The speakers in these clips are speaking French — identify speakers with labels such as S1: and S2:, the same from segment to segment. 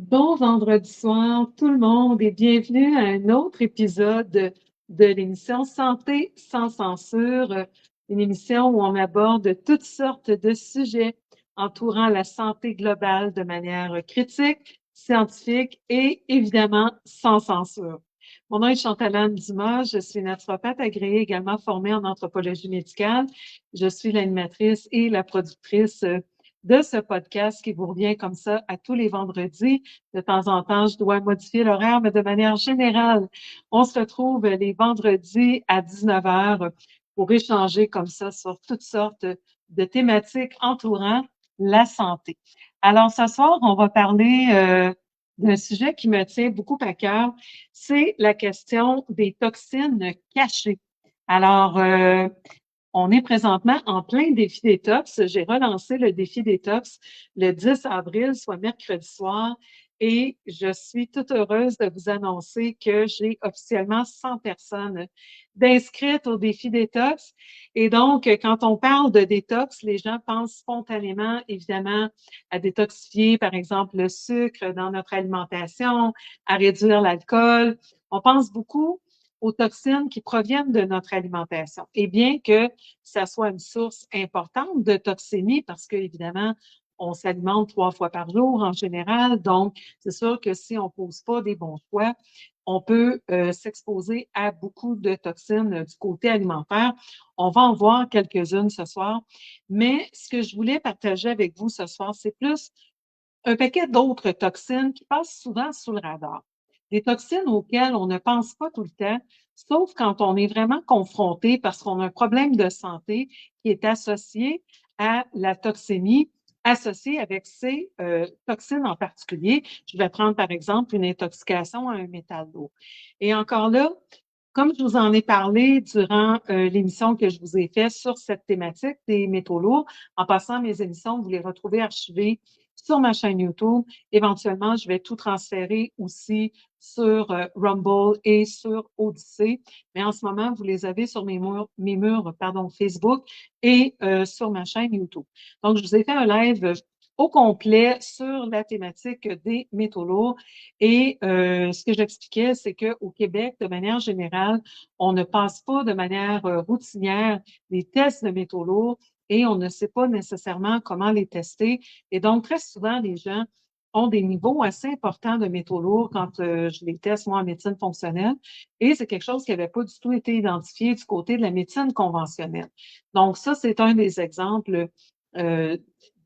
S1: Bon vendredi soir, tout le monde, et bienvenue à un autre épisode de l'émission Santé sans censure, une émission où on aborde toutes sortes de sujets entourant la santé globale de manière critique, scientifique et évidemment sans censure. Mon nom est Chantalane Dumas, je suis naturopathe agréée, également formée en anthropologie médicale. Je suis l'animatrice et la productrice de ce podcast qui vous revient comme ça à tous les vendredis. De temps en temps, je dois modifier l'horaire, mais de manière générale, on se retrouve les vendredis à 19 heures pour échanger comme ça sur toutes sortes de thématiques entourant la santé. Alors, ce soir, on va parler d'un sujet qui me tient beaucoup à cœur, c'est la question des toxines cachées. Alors, on est présentement en plein défi détox. J'ai relancé le défi détox le 10 avril, soit mercredi soir, et je suis toute heureuse de vous annoncer que j'ai officiellement 100 personnes d'inscrites au défi détox. Et donc, quand on parle de détox, les gens pensent spontanément, évidemment, à détoxifier, par exemple, le sucre dans notre alimentation, à réduire l'alcool. On pense beaucoup aux toxines qui proviennent de notre alimentation. Et bien que ça soit une source importante de toxémie, parce qu'évidemment, on s'alimente 3 fois par jour en général. Donc, c'est sûr que si on ne pose pas des bons choix, on peut s'exposer à beaucoup de toxines du côté alimentaire. On va en voir quelques-unes ce soir. Mais ce que je voulais partager avec vous ce soir, c'est plus un paquet d'autres toxines qui passent souvent sous le radar. Des toxines auxquelles on ne pense pas tout le temps, sauf quand on est vraiment confronté parce qu'on a un problème de santé qui est associé à la toxémie, associé avec ces toxines en particulier. Je vais prendre par exemple une intoxication à un métal lourd. Et encore là, comme je vous en ai parlé durant l'émission que je vous ai faite sur cette thématique des métaux lourds, en passant mes émissions, vous les retrouvez archivées sur ma chaîne YouTube. Éventuellement, je vais tout transférer aussi sur Rumble et sur Odyssey. Mais en ce moment, vous les avez sur mes murs Facebook et sur ma chaîne YouTube. Donc, je vous ai fait un live au complet sur la thématique des métaux lourds. Et ce que j'expliquais, c'est qu'au Québec, de manière générale, on ne passe pas de manière routinière les tests de métaux lourds et on ne sait pas nécessairement comment les tester. Et donc, très souvent, les gens ont des niveaux assez importants de métaux lourds quand je les teste, moi, en médecine fonctionnelle. Et c'est quelque chose qui n'avait pas du tout été identifié du côté de la médecine conventionnelle. Donc, ça, c'est un des exemples euh,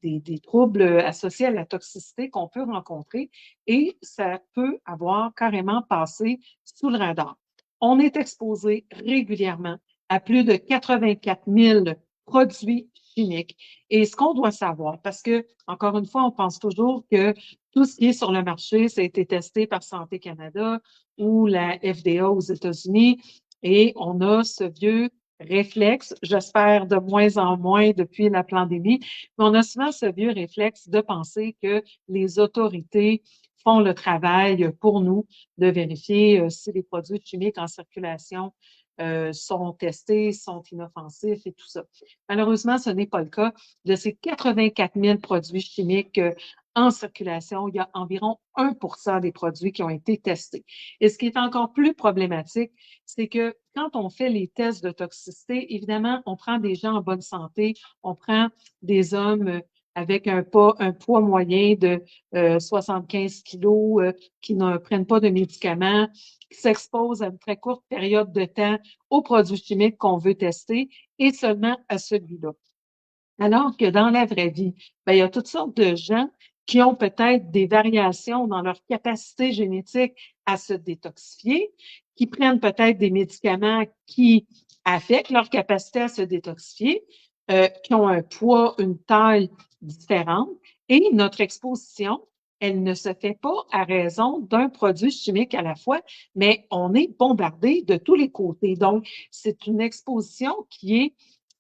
S1: des troubles associés à la toxicité qu'on peut rencontrer et ça peut avoir carrément passé sous le radar. On est exposé régulièrement à plus de 84 000 produits chimiques. Et ce qu'on doit savoir, parce que, encore une fois, on pense toujours que tout ce qui est sur le marché, ça a été testé par Santé Canada ou la FDA aux États-Unis, et on a ce vieux réflexe, j'espère de moins en moins depuis la pandémie, mais on a souvent ce vieux réflexe de penser que les autorités font le travail pour nous de vérifier si les produits chimiques en circulation sont testés, sont inoffensifs et tout ça. Malheureusement, ce n'est pas le cas. De ces 84 000 produits chimiques en circulation, il y a environ 1 des produits qui ont été testés. Et ce qui est encore plus problématique, c'est que quand on fait les tests de toxicité, évidemment, on prend des gens en bonne santé, on prend des hommes avec un poids moyen de 75 kilos, qui ne prennent pas de médicaments, qui s'exposent à une très courte période de temps aux produits chimiques qu'on veut tester et seulement à celui-là. Alors que dans la vraie vie, ben, il y a toutes sortes de gens qui ont peut-être des variations dans leur capacité génétique à se détoxifier, qui prennent peut-être des médicaments qui affectent leur capacité à se détoxifier, qui ont un poids, une taille différente. Et notre exposition, elle ne se fait pas à raison d'un produit chimique à la fois, mais on est bombardé de tous les côtés. Donc, c'est une exposition qui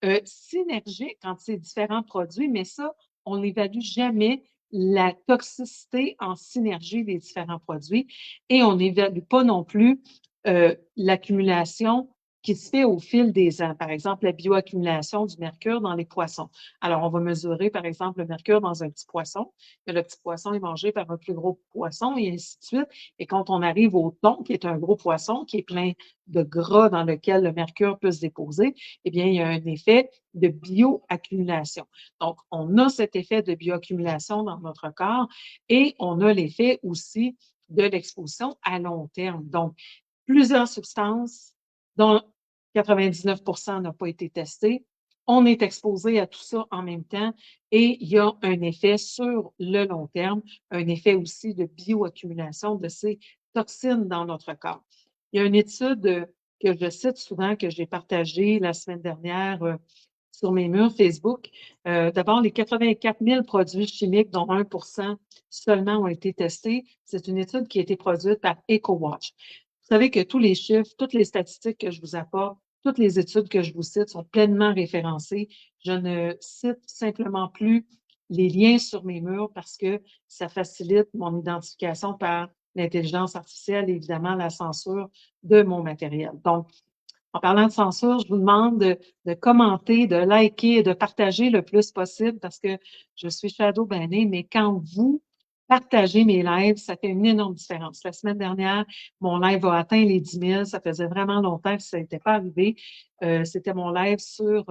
S1: est synergique entre ces différents produits, mais ça, on n'évalue jamais la toxicité en synergie des différents produits et on n'évalue pas non plus l'accumulation qui se fait au fil des ans. Par exemple, la bioaccumulation du mercure dans les poissons. Alors, on va mesurer, par exemple, le mercure dans un petit poisson. Le petit poisson est mangé par un plus gros poisson et ainsi de suite. Et quand on arrive au thon, qui est un gros poisson, qui est plein de gras dans lequel le mercure peut se déposer, eh bien, il y a un effet de bioaccumulation. Donc, on a cet effet de bioaccumulation dans notre corps et on a l'effet aussi de l'exposition à long terme. Donc, plusieurs substances dont 99 n'ont pas été testées. On est exposé à tout ça en même temps et il y a un effet sur le long terme, un effet aussi de bioaccumulation de ces toxines dans notre corps. Il y a une étude que je cite souvent, que j'ai partagée la semaine dernière sur mes murs Facebook. D'abord, les 84 000 produits chimiques, dont 1 seulement ont été testés. C'est une étude qui a été produite par EcoWatch. Vous savez que tous les chiffres, toutes les statistiques que je vous apporte, toutes les études que je vous cite sont pleinement référencées. Je ne cite simplement plus les liens sur mes murs parce que ça facilite mon identification par l'intelligence artificielle et évidemment la censure de mon matériel. Donc, en parlant de censure, je vous demande de commenter, de liker et de partager le plus possible parce que je suis shadow bannée, mais quand vous partagez mes lives, ça fait une énorme différence. La semaine dernière, mon live a atteint les 10 000. Ça faisait vraiment longtemps que ça n'était pas arrivé. C'était mon live sur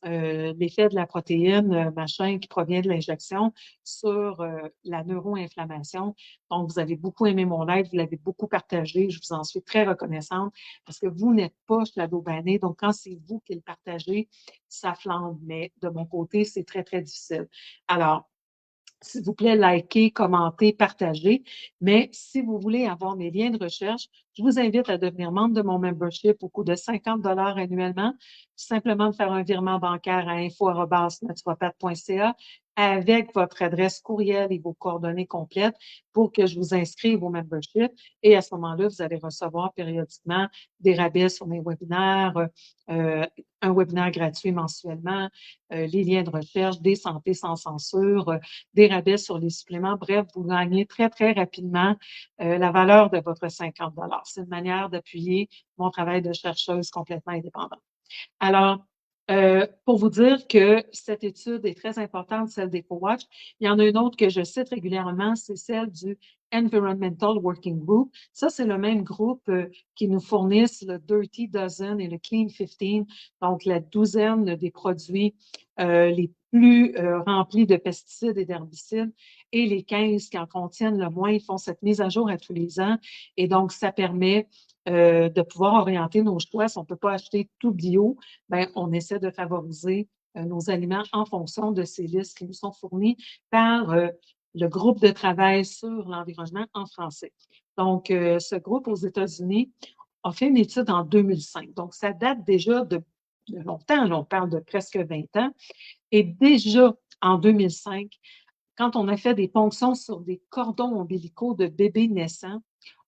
S1: l'effet de la protéine, machin, qui provient de l'injection sur la neuroinflammation. Donc, vous avez beaucoup aimé mon live, vous l'avez beaucoup partagé. Je vous en suis très reconnaissante parce que vous n'êtes pas shadow banné. Donc, quand c'est vous qui le partagez, ça flambe. Mais de mon côté, c'est très, très difficile. Alors, s'il vous plaît, likez, commentez, partagez. Mais si vous voulez avoir mes liens de recherche, je vous invite à devenir membre de mon membership au coût de 50 annuellement. Simplement de faire un virement bancaire à info@naturopathe.ca avec votre adresse courriel et vos coordonnées complètes pour que je vous inscrive au membership. Et à ce moment-là, vous allez recevoir périodiquement des rabais sur mes webinaires, un webinaire gratuit mensuellement, les liens de recherche, des santé sans censure, des rabais sur les suppléments. Bref, vous gagnez très, très rapidement la valeur de votre 50 $. C'est une manière d'appuyer mon travail de chercheuse complètement indépendante. Alors, pour vous dire que cette étude est très importante, celle d'EcoWatch, il y en a une autre que je cite régulièrement, c'est celle du Environmental Working Group. Ça, c'est le même groupe qui nous fournissent le Dirty Dozen et le Clean 15, donc la douzaine des produits les plus remplis de pesticides et d'herbicides, et les 15 qui en contiennent le moins. Ils font cette mise à jour à tous les ans, et donc ça permet de pouvoir orienter nos choix. Si on ne peut pas acheter tout bio, bien, on essaie de favoriser nos aliments en fonction de ces listes qui nous sont fournies par le groupe de travail sur l'environnement en français. Donc, ce groupe aux États-Unis a fait une étude en 2005. Donc, ça date déjà de longtemps. Là, on parle de presque 20 ans. Et déjà, en 2005, quand on a fait des ponctions sur des cordons ombilicaux de bébés naissants,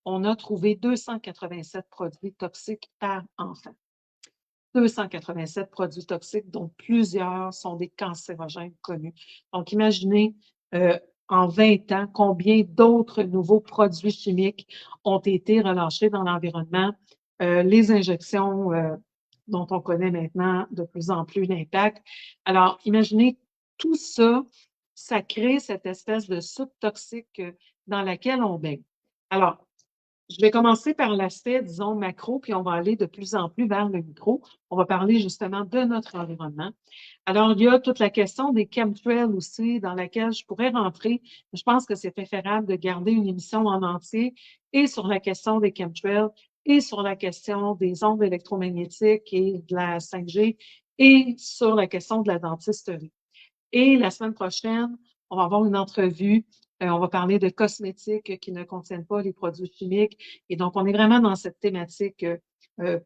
S1: on a trouvé 287 produits toxiques par enfant. 287 produits toxiques, dont plusieurs sont des cancérogènes connus. Donc, imaginez en 20 ans combien d'autres nouveaux produits chimiques ont été relâchés dans l'environnement. Les injections dont on connaît maintenant de plus en plus l'impact. Alors, imaginez tout ça, ça crée cette espèce de soupe toxique dans laquelle on baigne. Alors, je vais commencer par l'aspect, disons, macro, puis on va aller de plus en plus vers le micro. On va parler justement de notre environnement. Alors, il y a toute la question des chemtrails aussi, dans laquelle je pourrais rentrer. Je pense que c'est préférable de garder une émission en entier et sur la question des chemtrails et sur la question des ondes électromagnétiques et de la 5G et sur la question de la dentisterie. Et la semaine prochaine, on va avoir une entrevue. On va parler de cosmétiques qui ne contiennent pas les produits chimiques. Et donc, on est vraiment dans cette thématique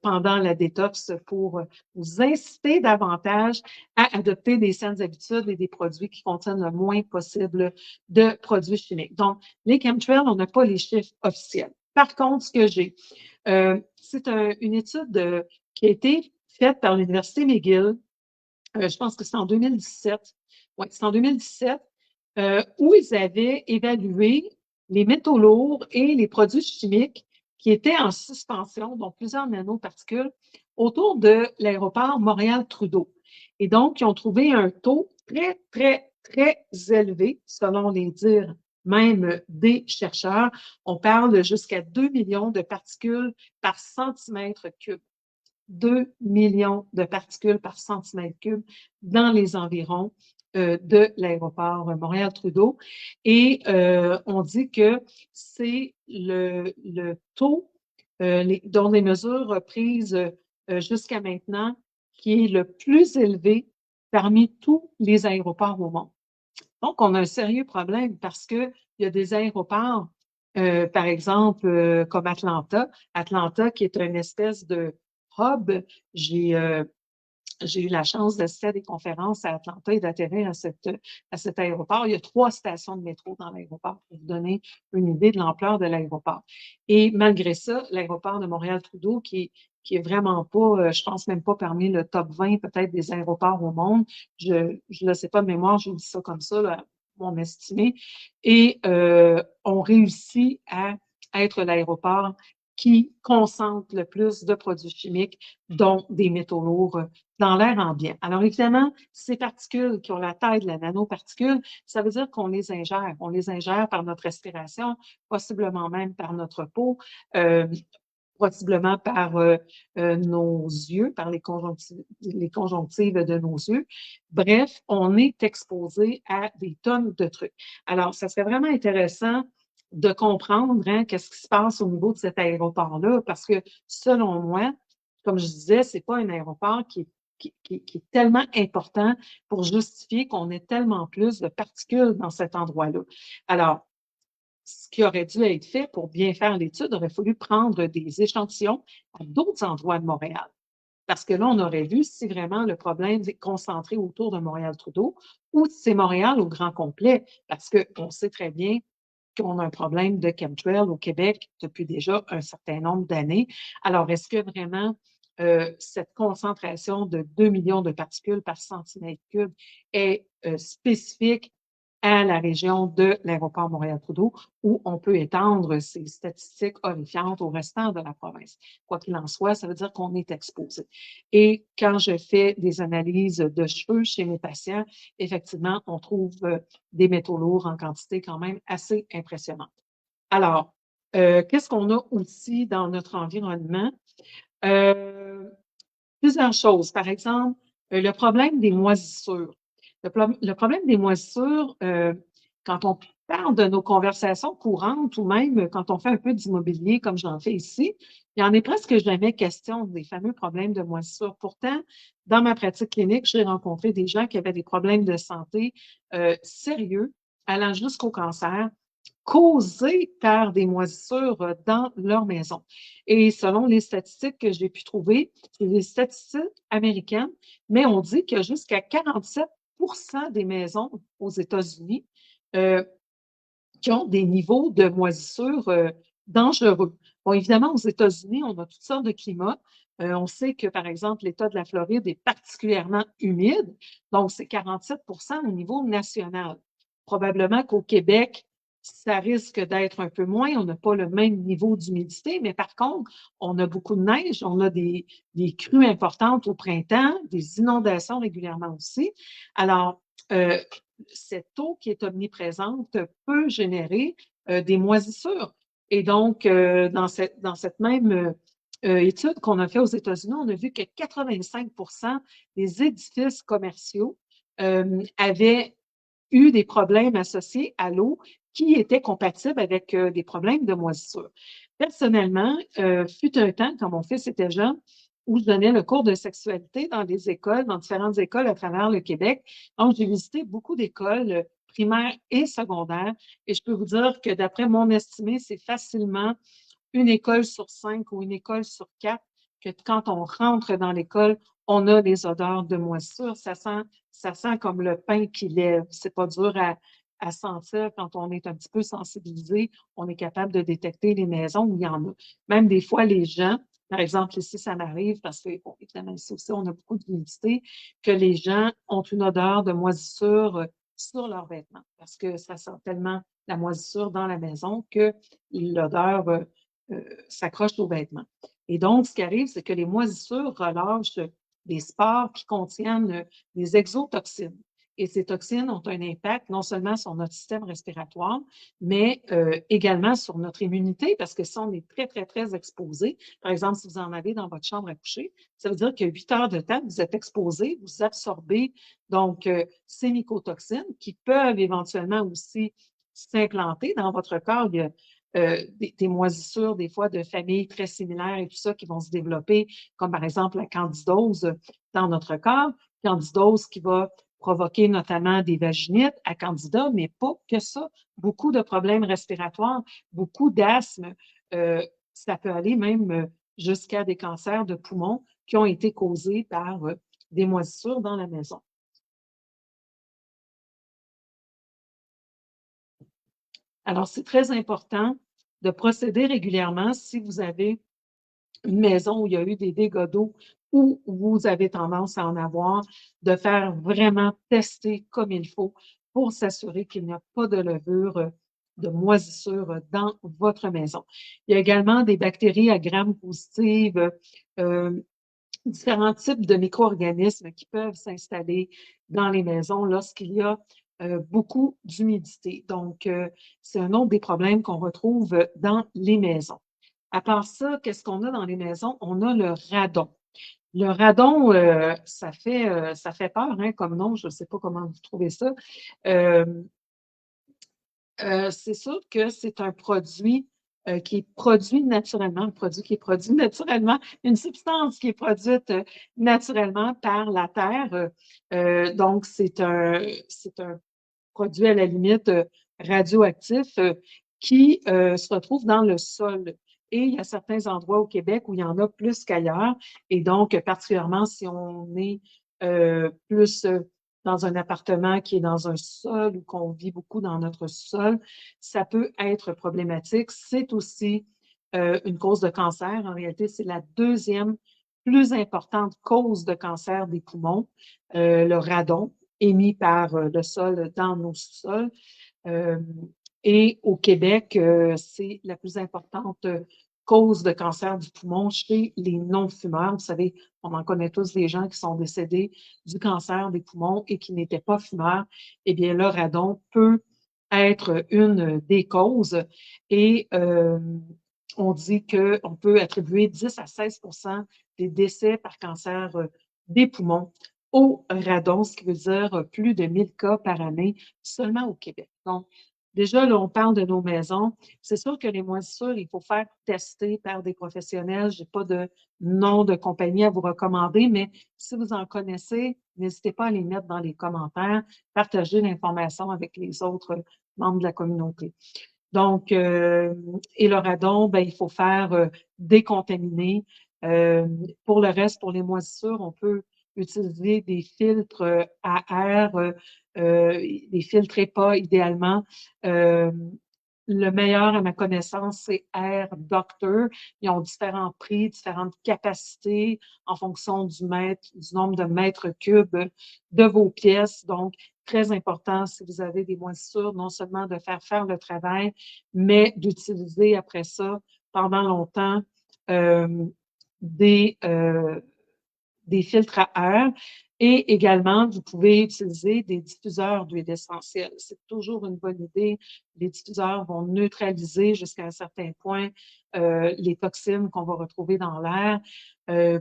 S1: pendant la détox pour vous inciter davantage à adopter des saines habitudes et des produits qui contiennent le moins possible de produits chimiques. Donc, les chemtrails, on n'a pas les chiffres officiels. Par contre, ce que j'ai, c'est une étude qui a été faite par l'Université McGill. Je pense que c'est en 2017. Oui, c'est en 2017 où ils avaient évalué les métaux lourds et les produits chimiques qui étaient en suspension, donc plusieurs nanoparticules, autour de l'aéroport Montréal-Trudeau. Et donc, ils ont trouvé un taux très, très, très élevé, selon les dires même des chercheurs. On parle jusqu'à 2 millions de particules par centimètre cube. 2 millions de particules par centimètre cube dans les environs de l'aéroport Montréal-Trudeau. Et on dit que c'est le taux dont les mesures prises jusqu'à maintenant qui est le plus élevé parmi tous les aéroports au monde. Donc, on a un sérieux problème parce qu'il y a des aéroports, par exemple, comme Atlanta. Atlanta, qui est une espèce de hub. J'ai eu la chance d'assister à des conférences à Atlanta et d'atterrir à cet aéroport. Il y a 3 stations de métro dans l'aéroport pour vous donner une idée de l'ampleur de l'aéroport. Et malgré ça, l'aéroport de Montréal-Trudeau, qui est vraiment pas, je pense même pas parmi le top 20 peut-être des aéroports au monde, je ne sais pas de mémoire, je vous dis ça comme ça, là, mon estimé, et on réussit à être l'aéroport qui concentre le plus de produits chimiques, dont des métaux lourds dans l'air ambiant. Alors évidemment, ces particules qui ont la taille de la nanoparticule, ça veut dire qu'on les ingère. On les ingère par notre respiration, possiblement même par notre peau, possiblement par nos yeux, par les conjonctives de nos yeux. Bref, on est exposé à des tonnes de trucs. Alors, ça serait vraiment intéressant de comprendre qu'est-ce qui se passe au niveau de cet aéroport-là, parce que selon moi, comme je disais, c'est pas un aéroport qui est tellement important pour justifier qu'on ait tellement plus de particules dans cet endroit-là. Alors, ce qui aurait dû être fait pour bien faire l'étude, aurait fallu prendre des échantillons à d'autres endroits de Montréal. Parce que là, on aurait vu si vraiment le problème est concentré autour de Montréal-Trudeau ou si c'est Montréal au grand complet, parce qu'on sait très bien qu'on a un problème de chemtrail au Québec depuis déjà un certain nombre d'années. Alors, est-ce que vraiment cette concentration de 2 millions de particules par centimètre cube est spécifique à la région de l'aéroport Montréal-Trudeau, où on peut étendre ces statistiques horrifiantes au restant de la province? Quoi qu'il en soit, ça veut dire qu'on est exposé. Et quand je fais des analyses de cheveux chez mes patients, effectivement, on trouve des métaux lourds en quantité quand même assez impressionnante. Alors, qu'est-ce qu'on a aussi dans notre environnement? Plusieurs choses. Par exemple, le problème des moisissures. Le problème des moisissures, quand on parle de nos conversations courantes ou même quand on fait un peu d'immobilier comme j'en fais ici, il y en est presque jamais question des fameux problèmes de moisissure. Pourtant, dans ma pratique clinique, j'ai rencontré des gens qui avaient des problèmes de santé sérieux, allant jusqu'au cancer, causés par des moisissures dans leur maison. Et selon les statistiques que j'ai pu trouver, c'est des statistiques américaines, mais on dit qu'il y a jusqu'à 47 des maisons aux États-Unis euh, qui ont des niveaux de moisissure dangereux. Bon, évidemment, aux États-Unis, on a toutes sortes de climats. On sait que, par exemple, l'État de la Floride est particulièrement humide, donc c'est 47 au niveau national. Probablement qu'au Québec, ça risque d'être un peu moins. On n'a pas le même niveau d'humidité, mais par contre, on a beaucoup de neige, on a des crues importantes au printemps, des inondations régulièrement aussi. Alors, cette eau qui est omniprésente peut générer des moisissures. Et donc, dans cette même étude qu'on a fait aux États-Unis, on a vu que 85 des édifices commerciaux avaient eu des problèmes associés à l'eau qui étaient compatibles avec des problèmes de moisissure. Personnellement, fut un temps, quand mon fils était jeune, où je donnais le cours de sexualité dans des écoles, dans différentes écoles à travers le Québec. Donc, j'ai visité beaucoup d'écoles primaires et secondaires. Et je peux vous dire que d'après mon estimé, c'est facilement une école sur 5 ou une école sur 4 que quand on rentre dans l'école, on a des odeurs de moisissure. Ça sent comme le pain qui lève. C'est pas dur à sentir quand on est un petit peu sensibilisé. On est capable de détecter les maisons où il y en a. Même des fois, les gens, par exemple, ici, ça m'arrive parce que, bon, évidemment, ici aussi, on a beaucoup d'humidité, que les gens ont une odeur de moisissure sur leurs vêtements parce que ça sent tellement la moisissure dans la maison que l'odeur s'accrochent aux vêtements. Et donc, ce qui arrive, c'est que les moisissures relâchent des spores qui contiennent des exotoxines. Et ces toxines ont un impact non seulement sur notre système respiratoire, mais également sur notre immunité, parce que si on est très, très, très exposé, par exemple, si vous en avez dans votre chambre à coucher, ça veut dire que 8 heures de temps, vous êtes exposé, vous absorbez donc ces mycotoxines qui peuvent éventuellement aussi s'implanter dans votre corps. Il y a des moisissures, des fois, de familles très similaires et tout ça qui vont se développer, comme par exemple la candidose dans notre corps. Candidose qui va provoquer notamment des vaginites à candida, mais pas que ça. Beaucoup de problèmes respiratoires, beaucoup d'asthme. Ça peut aller même jusqu'à des cancers de poumons qui ont été causés par des moisissures dans la maison. Alors, c'est très important de procéder régulièrement si vous avez une maison où il y a eu des dégâts d'eau ou vous avez tendance à en avoir, de faire vraiment tester comme il faut pour s'assurer qu'il n'y a pas de levure, de moisissure dans votre maison. Il y a également des bactéries à gram positives, différents types de micro-organismes qui peuvent s'installer dans les maisons lorsqu'il y a beaucoup d'humidité. Donc, c'est un autre des problèmes qu'on retrouve dans les maisons. À part ça, qu'est-ce qu'on a dans les maisons? On a le radon. Le radon, ça fait peur hein, comme nom, je ne sais pas comment vous trouvez ça. Euh, c'est sûr que c'est un produit qui est produit naturellement, un produit qui est produit naturellement, une substance qui est produite naturellement par la Terre. Donc, c'est un produit à la limite radioactif qui se retrouve dans le sol. Et il y a certains endroits au Québec où il y en a plus qu'ailleurs. Et donc, particulièrement si on est plus dans un appartement qui est dans un sol ou qu'on vit beaucoup dans notre sol, ça peut être problématique. C'est aussi une cause de cancer. En réalité, c'est la deuxième plus importante cause de cancer des poumons, le radon émis par le sol dans nos sous-sols. Euh, et au Québec, c'est la plus importante cause de cancer du poumon chez les non-fumeurs. Vous savez, on en connaît tous des gens qui sont décédés du cancer des poumons et qui n'étaient pas fumeurs. Eh bien, le radon peut être une des causes et on dit qu'on peut attribuer 10 à 16 des décès par cancer des poumons au radon, ce qui veut dire plus de 1000 cas par année seulement au Québec. Donc, déjà, là, on parle de nos maisons. C'est sûr que les moisissures, il faut faire tester par des professionnels. Je n'ai pas de nom de compagnie à vous recommander, mais si vous en connaissez, n'hésitez pas à les mettre dans les commentaires, partager l'information avec les autres membres de la communauté. Donc, et le radon, ben, il faut faire décontaminer. Pour le reste, pour les moisissures, on peut utiliser des filtres à air, des filtres EPA idéalement. Euh, le meilleur, à ma connaissance, c'est Air Doctor. Ils ont différents prix, différentes capacités en fonction du nombre de mètres cubes de vos pièces. Donc, très important si vous avez des moisissures, non seulement de faire le travail, mais d'utiliser après ça, pendant longtemps, euh, des, euh, des filtres à air. Et également, vous pouvez utiliser des diffuseurs d'huile essentielle. C'est toujours une bonne idée. Les diffuseurs vont neutraliser jusqu'à un certain point les toxines qu'on va retrouver dans l'air.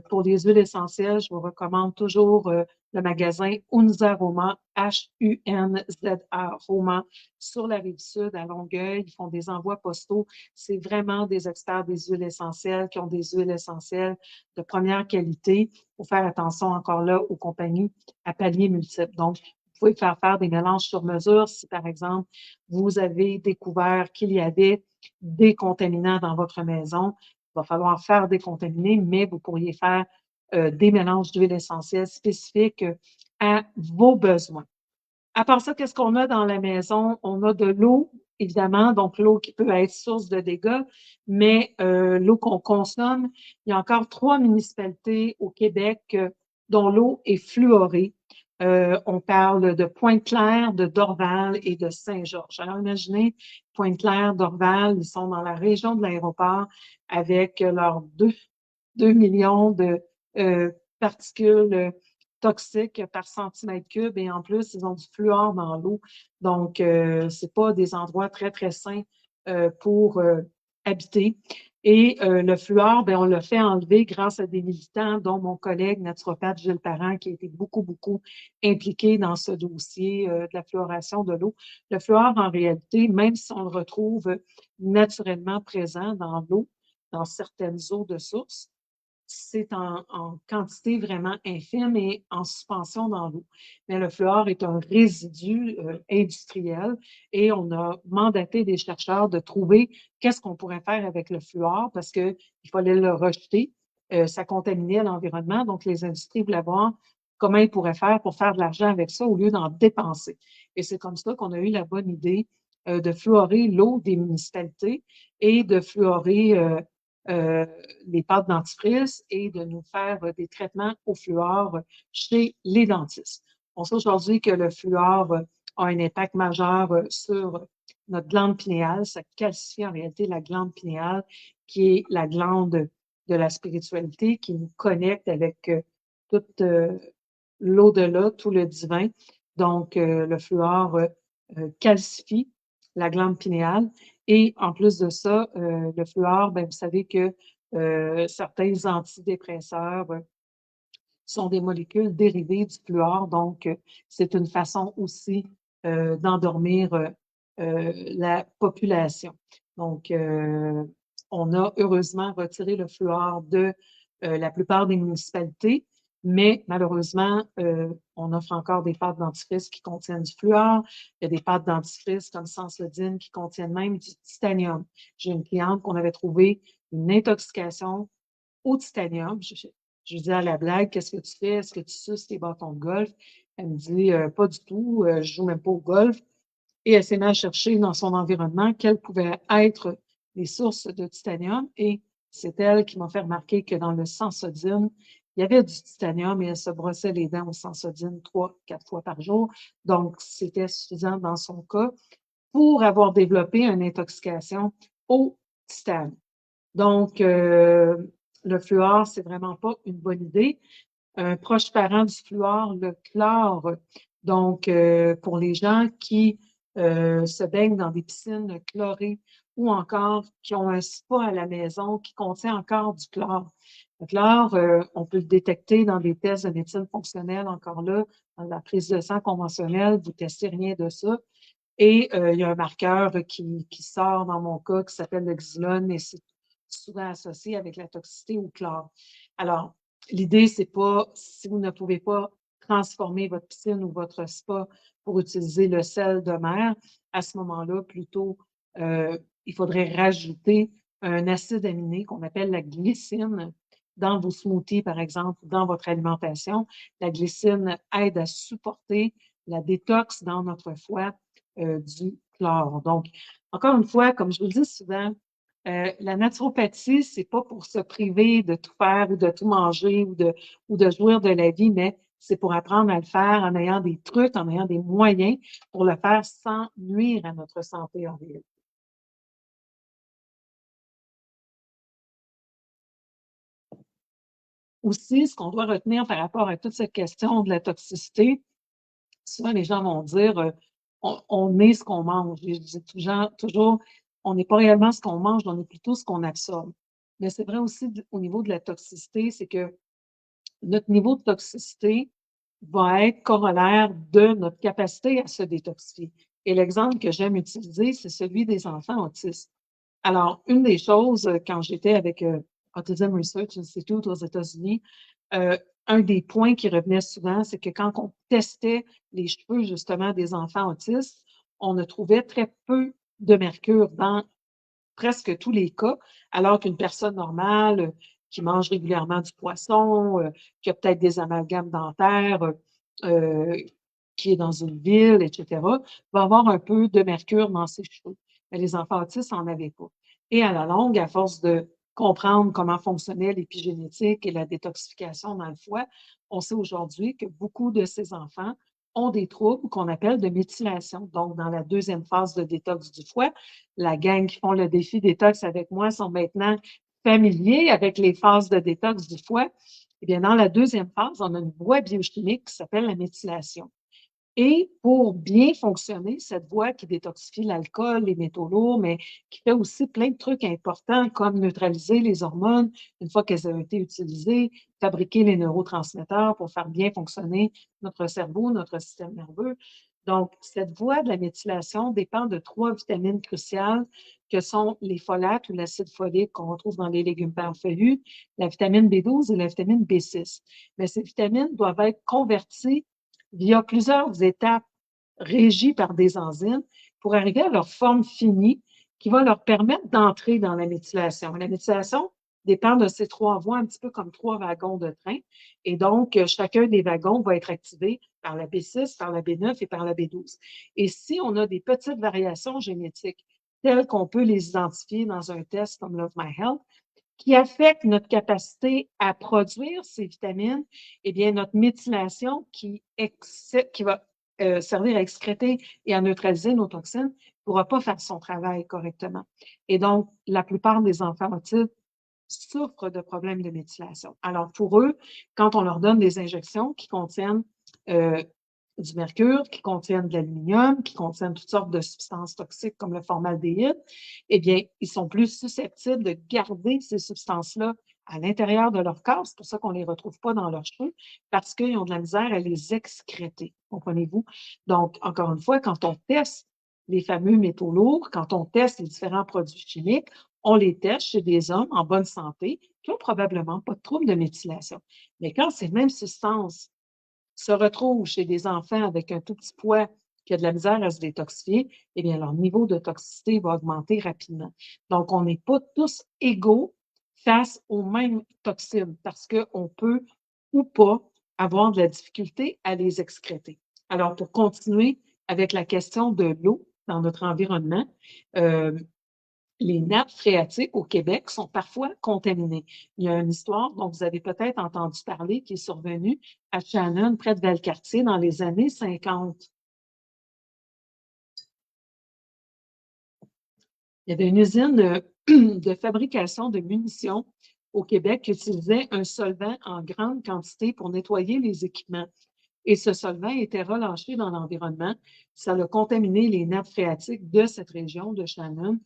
S1: Pour les huiles essentielles, je vous recommande toujours le magasin Unza Roma, Hunza Roma, sur la rive sud à Longueuil. Ils font des envois postaux. C'est vraiment des experts des huiles essentielles qui ont des huiles essentielles de première qualité. Il faut faire attention encore là aux compagnies à paliers multiples. Donc, vous pouvez faire des mélanges sur mesure si, par exemple, vous avez découvert qu'il y avait des contaminants dans votre maison. Il va falloir faire décontaminer, mais vous pourriez faire des mélanges d'huile essentielle spécifiques à vos besoins. À part ça, qu'est-ce qu'on a dans la maison? On a de l'eau, évidemment, donc l'eau qui peut être source de dégâts, mais l'eau qu'on consomme, il y a encore 3 municipalités au Québec dont l'eau est fluorée. On parle de Pointe-Claire, de Dorval et de Saint-Georges. Alors, imaginez, Pointe-Claire, Dorval, ils sont dans la région de l'aéroport avec leurs 2 millions de particules toxiques par centimètre cube et en plus, ils ont du fluor dans l'eau. Donc, c'est pas des endroits très, très sains pour habiter. Et le fluor, ben, on l'a fait enlever grâce à des militants, dont mon collègue naturopathe Gilles Parent, qui a été beaucoup, beaucoup impliqué dans ce dossier de la fluoration de l'eau. Le fluor, en réalité, même si on le retrouve naturellement présent dans l'eau, dans certaines eaux de source, c'est en quantité vraiment infime et en suspension dans l'eau. Mais le fluor est un résidu industriel et on a mandaté des chercheurs de trouver qu'est-ce qu'on pourrait faire avec le fluor parce qu'il fallait le rejeter. Ça contaminait l'environnement, donc les industries voulaient voir comment ils pourraient faire pour faire de l'argent avec ça au lieu d'en dépenser. Et c'est comme ça qu'on a eu la bonne idée de fluorer l'eau des municipalités et de fluorer euh, les pâtes dentifrice et de nous faire des traitements au fluor chez les dentistes. On sait aujourd'hui que le fluor a un impact majeur sur notre glande pinéale. Ça calcifie en réalité la glande pinéale, qui est la glande de la spiritualité, qui nous connecte avec toute l'au-delà, tout le divin. Donc, le fluor calcifie la glande pinéale. Et en plus de ça, le fluor, ben, vous savez que certains antidépresseurs sont des molécules dérivées du fluor. Donc, c'est une façon aussi d'endormir la population. Donc, on a heureusement retiré le fluor de la plupart des municipalités, mais malheureusement, on offre encore des pâtes dentifrice qui contiennent du fluor. Il y a des pâtes dentifrice comme Sensodyne qui contiennent même du titanium. J'ai une cliente qu'on avait trouvé une intoxication au titanium. Je lui dis à la blague, qu'est-ce que tu fais? Est-ce que tu suces tes bâtons de golf? Elle me dit, pas du tout, je joue même pas au golf. Et elle s'est mise à chercher dans son environnement quelles pouvaient être les sources de titanium. Et c'est elle qui m'a fait remarquer que dans le Sensodyne, il y avait du titanium et elle se brossait les dents au Sensodyne 3-4 fois par jour. Donc, c'était suffisant dans son cas pour avoir développé une intoxication au titane. Donc, le fluor, c'est vraiment pas une bonne idée. Un proche parent du fluor, le chlore. Donc, pour les gens qui se baignent dans des piscines chlorées ou encore qui ont un spa à la maison qui contient encore du chlore. Le chlore, on peut le détecter dans des tests de médecine fonctionnelle, encore là, dans la prise de sang conventionnelle, vous ne testez rien de ça. Et il y a un marqueur qui sort dans mon cas qui s'appelle le xylone et c'est souvent associé avec la toxicité au chlore. Alors, l'idée, c'est pas, si vous ne pouvez pas transformer votre piscine ou votre spa pour utiliser le sel de mer, à ce moment-là, plutôt, il faudrait rajouter un acide aminé qu'on appelle la glycine dans vos smoothies, par exemple, ou dans votre alimentation. La glycine aide à supporter la détox dans notre foie du chlore. Donc, encore une fois, comme je vous le dis souvent, la naturopathie, c'est pas pour se priver de tout faire ou de tout manger ou de jouir de la vie, mais c'est pour apprendre à le faire en ayant des trucs, en ayant des moyens pour le faire sans nuire à notre santé en réalité. Aussi, ce qu'on doit retenir par rapport à toute cette question de la toxicité, souvent les gens vont dire on est ce qu'on mange. Je dis toujours, on n'est pas réellement ce qu'on mange, on est plutôt ce qu'on absorbe. Mais c'est vrai aussi au niveau de la toxicité, c'est que notre niveau de toxicité va être corollaire de notre capacité à se détoxifier. Et l'exemple que j'aime utiliser, c'est celui des enfants autistes. Alors, une des choses, quand j'étais avec Autism Research Institute aux États-Unis, euh, un des points qui revenait souvent, c'est que quand on testait les cheveux justement des enfants autistes, on ne trouvait très peu de mercure dans presque tous les cas, alors qu'une personne normale qui mange régulièrement du poisson, qui a peut-être des amalgames dentaires, euh, qui est dans une ville, etc., va avoir un peu de mercure dans ses cheveux. Mais les enfants autistes n'en avaient pas. Et à la longue, à force de comprendre comment fonctionnait l'épigénétique et la détoxification dans le foie, on sait aujourd'hui que beaucoup de ces enfants ont des troubles qu'on appelle de méthylation. Donc, dans la deuxième phase de détox du foie, la gang qui font le défi détox avec moi sont maintenant familiers avec les phases de détox du foie. Eh bien, dans la deuxième phase, on a une voie biochimique qui s'appelle la méthylation. Et pour bien fonctionner, cette voie qui détoxifie l'alcool, les métaux lourds, mais qui fait aussi plein de trucs importants comme neutraliser les hormones une fois qu'elles ont été utilisées, fabriquer les neurotransmetteurs pour faire bien fonctionner notre cerveau, notre système nerveux. Donc, cette voie de la méthylation dépend de 3 vitamines cruciales que sont les folates ou l'acide folique qu'on retrouve dans les légumes verts feuillus, la vitamine B12 et la vitamine B6. Mais ces vitamines doivent être converties via plusieurs étapes régies par des enzymes pour arriver à leur forme finie qui va leur permettre d'entrer dans la méthylation. La méthylation dépend de ces 3 voies, un petit peu comme 3 wagons de train. Et donc, chacun des wagons va être activé par la B6, par la B9 et par la B12. Et si on a des petites variations génétiques, telles qu'on peut les identifier dans un test comme Love My Health, qui affecte notre capacité à produire ces vitamines, eh bien, notre méthylation qui va servir à excréter et à neutraliser nos toxines ne pourra pas faire son travail correctement. Et donc, la plupart des enfants autistes souffrent de problèmes de méthylation. Alors, pour eux, quand on leur donne des injections qui contiennent du mercure, qui contiennent de l'aluminium, qui contiennent toutes sortes de substances toxiques comme le formaldéhyde, eh bien, ils sont plus susceptibles de garder ces substances-là à l'intérieur de leur corps. C'est pour ça qu'on ne les retrouve pas dans leurs cheveux, parce qu'ils ont de la misère à les excréter. Comprenez-vous? Donc, encore une fois, quand on teste les fameux métaux lourds, quand on teste les différents produits chimiques, on les teste chez des hommes en bonne santé qui n'ont probablement pas de trouble de méthylation. Mais quand ces mêmes substances se retrouvent chez des enfants avec un tout petit poids qui a de la misère à se détoxifier, eh bien, leur niveau de toxicité va augmenter rapidement. Donc, on n'est pas tous égaux face aux mêmes toxines parce qu'on peut ou pas avoir de la difficulté à les excréter. Alors, pour continuer avec la question de l'eau dans notre environnement, les nappes phréatiques au Québec sont parfois contaminées. Il y a une histoire dont vous avez peut-être entendu parler qui est survenue à Shannon, près de Valcartier, dans les années 50. Il y avait une usine de fabrication de munitions au Québec qui utilisait un solvant en grande quantité pour nettoyer les équipements. Et ce solvant était relâché dans l'environnement. Ça a contaminé les nappes phréatiques de cette région de Shannon.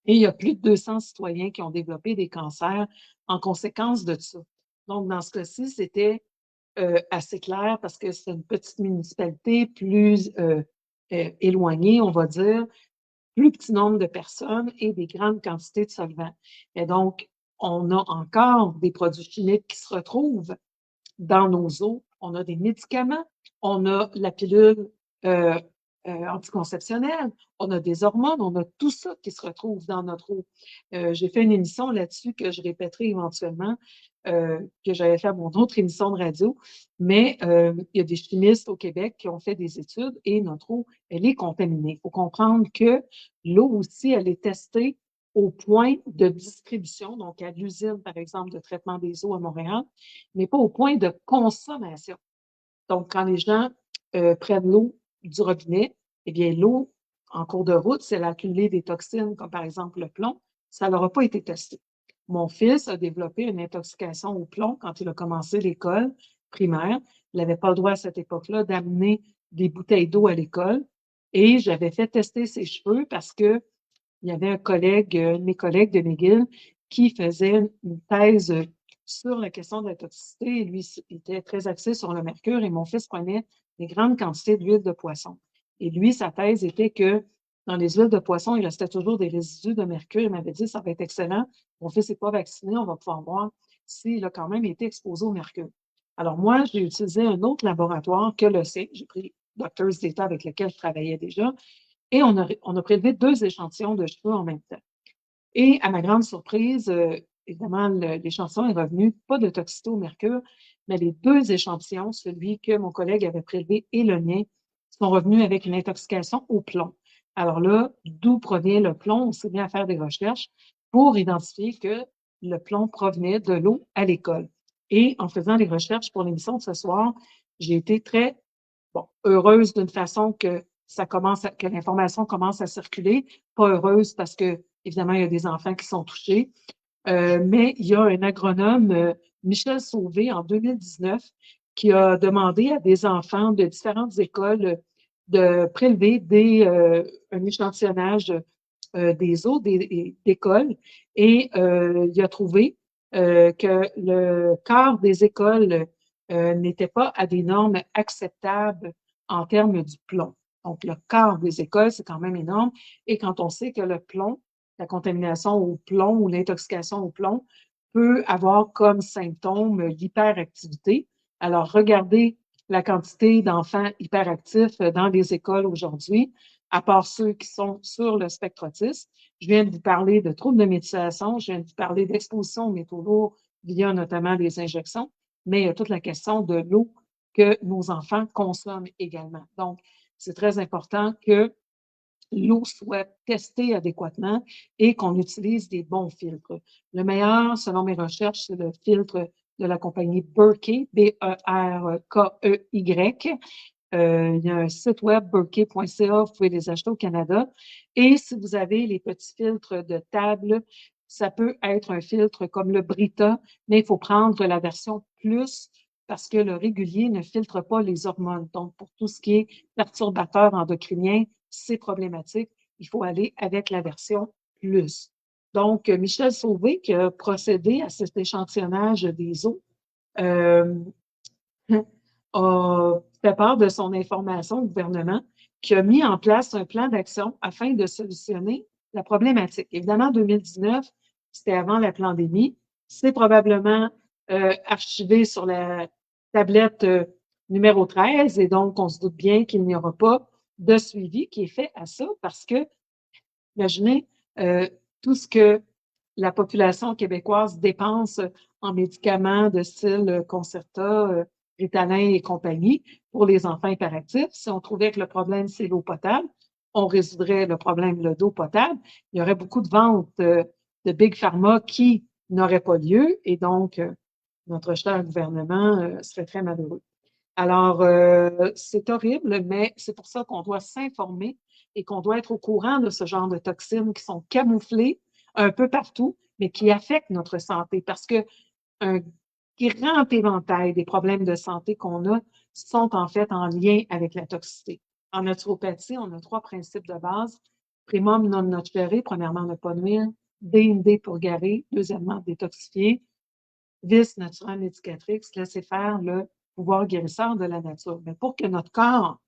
S1: Et il y a plus de 200 citoyens qui ont développé des cancers en conséquence de ça. Donc, dans ce cas-ci, c'était assez clair parce que c'est une petite municipalité plus éloignée, on va dire, plus petit nombre de personnes et des grandes quantités de solvants. Et donc, on a encore des produits chimiques qui se retrouvent dans nos eaux. On a des médicaments, on a la pilule euh, anticonceptionnelle, on a des hormones, on a tout ça qui se retrouve dans notre eau. J'ai fait une émission là-dessus que je répéterai éventuellement, que j'avais fait à mon autre émission de radio, mais il y a des chimistes au Québec qui ont fait des études et notre eau, elle est contaminée. Il faut comprendre que l'eau aussi, elle est testée au point de distribution, donc à l'usine, par exemple, de traitement des eaux à Montréal, mais pas au point de consommation. Donc, quand les gens prennent l'eau du robinet, eh bien, l'eau, en cours de route, si elle a accumulé des toxines, comme par exemple le plomb, ça n'aura pas été testé. Mon fils a développé une intoxication au plomb quand il a commencé l'école primaire. Il n'avait pas le droit à cette époque-là d'amener des bouteilles d'eau à l'école. Et j'avais fait tester ses cheveux parce que il y avait un collègue, un de mes collègues de McGill, qui faisait une thèse sur la question de la toxicité. Lui, il était très axé sur le mercure et mon fils prenait des grandes quantités d'huile de poisson. Et lui, sa thèse était que dans les huiles de poisson, il restait toujours des résidus de mercure. Il m'avait dit, ça va être excellent. Mon fils n'est pas vacciné, on va pouvoir voir s'il a quand même été exposé au mercure. Alors moi, j'ai utilisé un autre laboratoire que le sien. J'ai pris Doctors Data avec lequel je travaillais déjà. Et on a prélevé 2 échantillons de cheveux en même temps. Et à ma grande surprise, évidemment, l'échantillon est revenu, pas de toxicité au mercure, mais les 2 échantillons, celui que mon collègue avait prélevé et le mien, sont revenus avec une intoxication au plomb. Alors là, d'où provient le plomb? On s'est mis à faire des recherches. pour identifier que le plomb provenait de l'eau à l'école. Et en faisant les recherches pour l'émission de ce soir, j'ai été très heureuse d'une façon que que l'information commence à circuler, pas heureuse parce que, évidemment, il y a des enfants qui sont touchés, mais il y a un agronome, Michel Sauvé, en 2019, qui a demandé à des enfants de différentes écoles de prélever un échantillonnage des eaux d'écoles et il a trouvé que le quart des écoles n'était pas à des normes acceptables en termes du plomb. Donc, le quart des écoles, c'est quand même énorme. Et quand on sait que le plomb, la contamination au plomb ou l'intoxication au plomb peut avoir comme symptôme l'hyperactivité. Alors, regardez la quantité d'enfants hyperactifs dans les écoles aujourd'hui, à part ceux qui sont sur le spectre autiste. Je viens de vous parler de troubles de méditation, je viens de vous parler d'exposition aux métaux lourds via notamment des injections, mais il y a toute la question de l'eau que nos enfants consomment également. Donc, c'est très important que l'eau soit testée adéquatement et qu'on utilise des bons filtres. Le meilleur, selon mes recherches, c'est le filtre de la compagnie Berkey, B-E-R-K-E-Y. Il y a un site web, berkey.ca, vous pouvez les acheter au Canada. Et si vous avez les petits filtres de table, ça peut être un filtre comme le Brita, mais il faut prendre la version plus parce que le régulier ne filtre pas les hormones. Donc, pour tout ce qui est perturbateur endocrinien, c'est problématique. Il faut aller avec la version plus. Donc, Michel Sauvé, qui a procédé à cet échantillonnage des eaux, a fait part de son information au gouvernement qui a mis en place un plan d'action afin de solutionner la problématique. Évidemment, 2019, c'était avant la pandémie. C'est probablement archivé sur la tablette numéro 13 et donc on se doute bien qu'il n'y aura pas de suivi qui est fait à ça parce que, imaginez, tout ce que la population québécoise dépense en médicaments de style Concerta, Ritalin et compagnie pour les enfants hyperactifs. Si on trouvait que le problème, c'est l'eau potable, on résoudrait le problème de l'eau potable. Il y aurait beaucoup de ventes de Big Pharma qui n'auraient pas lieu et donc notre cher gouvernement serait très malheureux. Alors, c'est horrible, mais c'est pour ça qu'on doit s'informer et qu'on doit être au courant de ce genre de toxines qui sont camouflées un peu partout, mais qui affectent notre santé parce que un grand éventail des problèmes de santé qu'on a sont en fait en lien avec la toxicité. En naturopathie, on a 3 principes de base. Primum non nocere, premièrement, ne pas nuire. D pour guérir, deuxièmement, détoxifier. Vis naturel médicatrix, laisser faire le pouvoir guérisseur de la nature. Mais pour que notre corps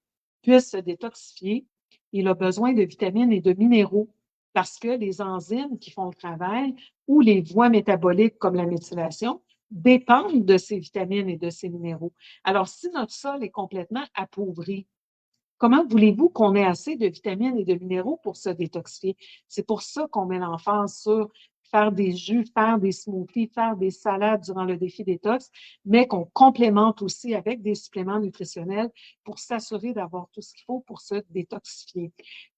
S1: puisse se détoxifier, il a besoin de vitamines et de minéraux parce que les enzymes qui font le travail ou les voies métaboliques comme la méthylation dépendent de ces vitamines et de ces minéraux. Alors, si notre sol est complètement appauvri, comment voulez-vous qu'on ait assez de vitamines et de minéraux pour se détoxifier? C'est pour ça qu'on met l'emphase sur faire des jus, faire des smoothies, faire des salades durant le défi détox, mais qu'on complémente aussi avec des suppléments nutritionnels pour s'assurer d'avoir tout ce qu'il faut pour se détoxifier.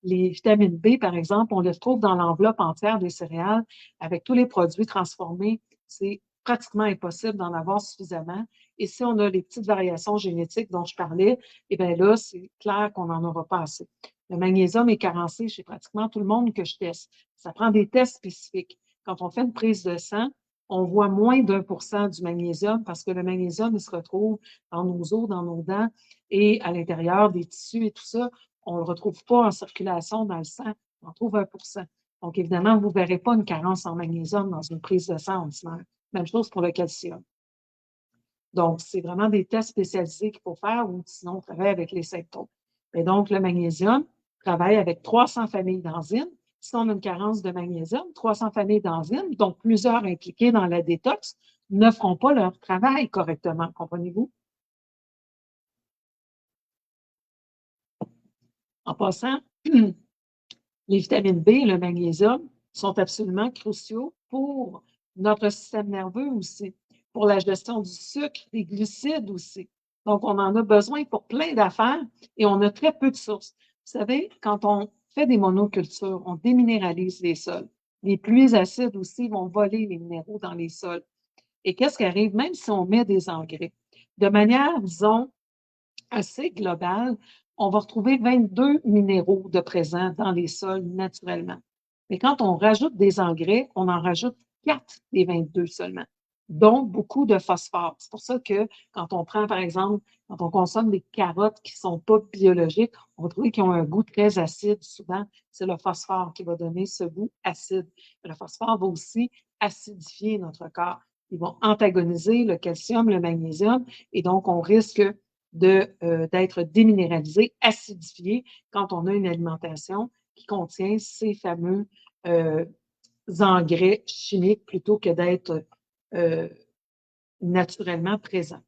S1: Les vitamines B, par exemple, on les trouve dans l'enveloppe entière des céréales avec tous les produits transformés. C'est pratiquement impossible d'en avoir suffisamment. Et si on a les petites variations génétiques dont je parlais, eh bien là, c'est clair qu'on n'en aura pas assez. Le magnésium est carencé chez pratiquement tout le monde que je teste. Ça prend des tests spécifiques. Quand on fait une prise de sang, on voit moins d'1% du magnésium parce que le magnésium, il se retrouve dans nos os, dans nos dents et à l'intérieur des tissus et tout ça. On ne le retrouve pas en circulation dans le sang. On trouve 1%. Donc, évidemment, vous ne verrez pas une carence en magnésium dans une prise de sang ordinaire. Même chose pour le calcium. Donc, c'est vraiment des tests spécialisés qu'il faut faire ou sinon on travaille avec les symptômes. Et donc, le magnésium travaille avec 300 familles d'enzymes. Si on a une carence de magnésium, 300 familles d'enzymes, donc plusieurs impliqués dans la détox, ne feront pas leur travail correctement, comprenez-vous? En passant, les vitamines B et le magnésium sont absolument cruciaux pour notre système nerveux aussi, pour la gestion du sucre, des glucides aussi. Donc, on en a besoin pour plein d'affaires et on a très peu de sources. Vous savez, quand on fait des monocultures, on déminéralise les sols. Les pluies acides aussi vont voler les minéraux dans les sols. Et qu'est-ce qui arrive, même si on met des engrais? De manière, disons, assez globale, on va retrouver 22 minéraux de présents dans les sols naturellement. Mais quand on rajoute des engrais, on en rajoute 4 des 22 seulement, donc beaucoup de phosphore. C'est pour ça que quand on prend, par exemple, quand on consomme des carottes qui ne sont pas biologiques, on va trouver qu'ils ont un goût très acide. Souvent, c'est le phosphore qui va donner ce goût acide. Le phosphore va aussi acidifier notre corps. Ils vont antagoniser le calcium, le magnésium, et donc on risque d'être déminéralisé, acidifié quand on a une alimentation qui contient ces fameux engrais chimiques plutôt que d'être naturellement présents.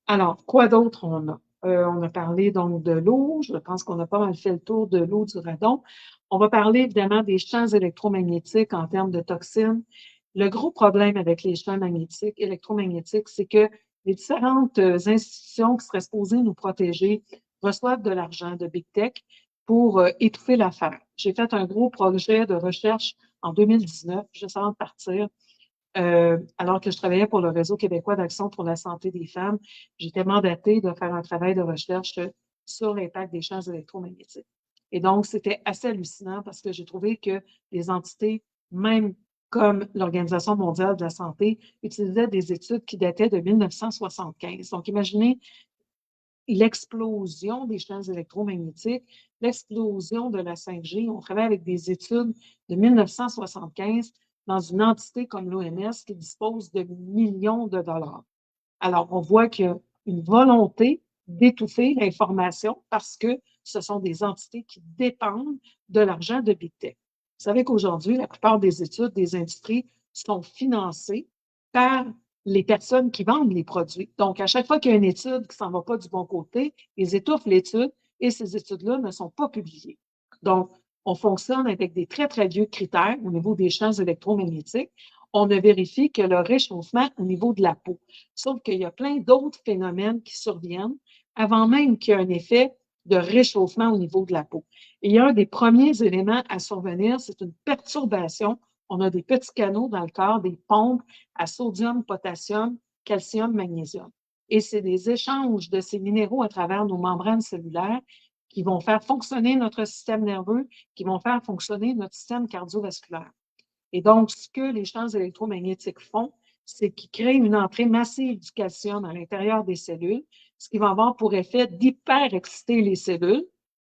S1: Alors, quoi d'autre on a? On a parlé donc de l'eau. Je pense qu'on a pas mal fait le tour de l'eau, du radon. On va parler évidemment des champs électromagnétiques en termes de toxines. Le gros problème avec les champs électromagnétiques, c'est que les différentes institutions qui seraient supposées nous protéger reçoivent de l'argent de Big Tech pour étouffer l'affaire. J'ai fait un gros projet de recherche en 2019, juste avant de partir, alors que je travaillais pour le Réseau québécois d'action pour la santé des femmes. J'étais mandatée de faire un travail de recherche sur l'impact des champs électromagnétiques. Et donc, c'était assez hallucinant parce que j'ai trouvé que les entités, même comme l'Organisation mondiale de la santé, utilisaient des études qui dataient de 1975. Donc, imaginez l'explosion des champs électromagnétiques, l'explosion de la 5G. On travaille avec des études de 1975 dans une entité comme l'OMS qui dispose de millions de dollars. Alors, on voit qu'il y a une volonté d'étouffer l'information parce que ce sont des entités qui dépendent de l'argent de Big Tech. Vous savez qu'aujourd'hui, la plupart des études des industries sont financées par les personnes qui vendent les produits. Donc, à chaque fois qu'il y a une étude qui ne s'en va pas du bon côté, ils étouffent l'étude et ces études-là ne sont pas publiées. Donc, on fonctionne avec des très, très vieux critères au niveau des champs électromagnétiques. On ne vérifie que le réchauffement au niveau de la peau. Sauf qu'il y a plein d'autres phénomènes qui surviennent avant même qu'il y ait un effet de réchauffement au niveau de la peau. Et un des premiers éléments à survenir, c'est une perturbation. On a des petits canaux dans le corps, des pompes à sodium, potassium, calcium, magnésium. Et c'est des échanges de ces minéraux à travers nos membranes cellulaires qui vont faire fonctionner notre système nerveux, qui vont faire fonctionner notre système cardiovasculaire. Et donc, ce que les champs électromagnétiques font, c'est qu'ils créent une entrée massive du calcium à l'intérieur des cellules, ce qui va avoir pour effet d'hyperexciter les cellules,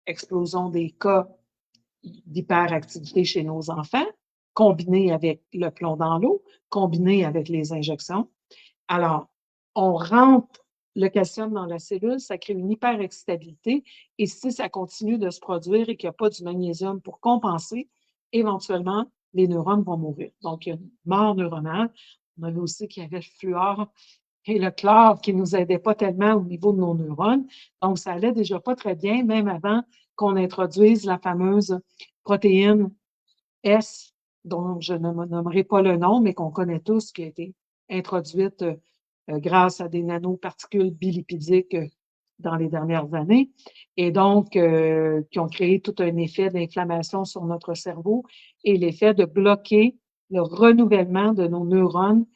S1: explosion des cas d'hyperactivité chez nos enfants, combiné avec le plomb dans l'eau, combiné avec les injections. Alors, on rentre le calcium dans la cellule, ça crée une hyperexcitabilité, et si ça continue de se produire et qu'il n'y a pas du magnésium pour compenser, éventuellement, les neurones vont mourir. Donc, il y a une mort neuronale. On a vu aussi qu'il y avait le fluor et le chlore qui ne nous aidaient pas tellement au niveau de nos neurones. Donc, ça allait déjà pas très bien, même avant qu'on introduise la fameuse protéine S, dont je ne me nommerai pas le nom, mais qu'on connaît tous, qui a été introduite grâce à des nanoparticules bilipidiques dans les dernières années, et donc qui ont créé tout un effet d'inflammation sur notre cerveau et l'effet de bloquer le renouvellement de nos neurones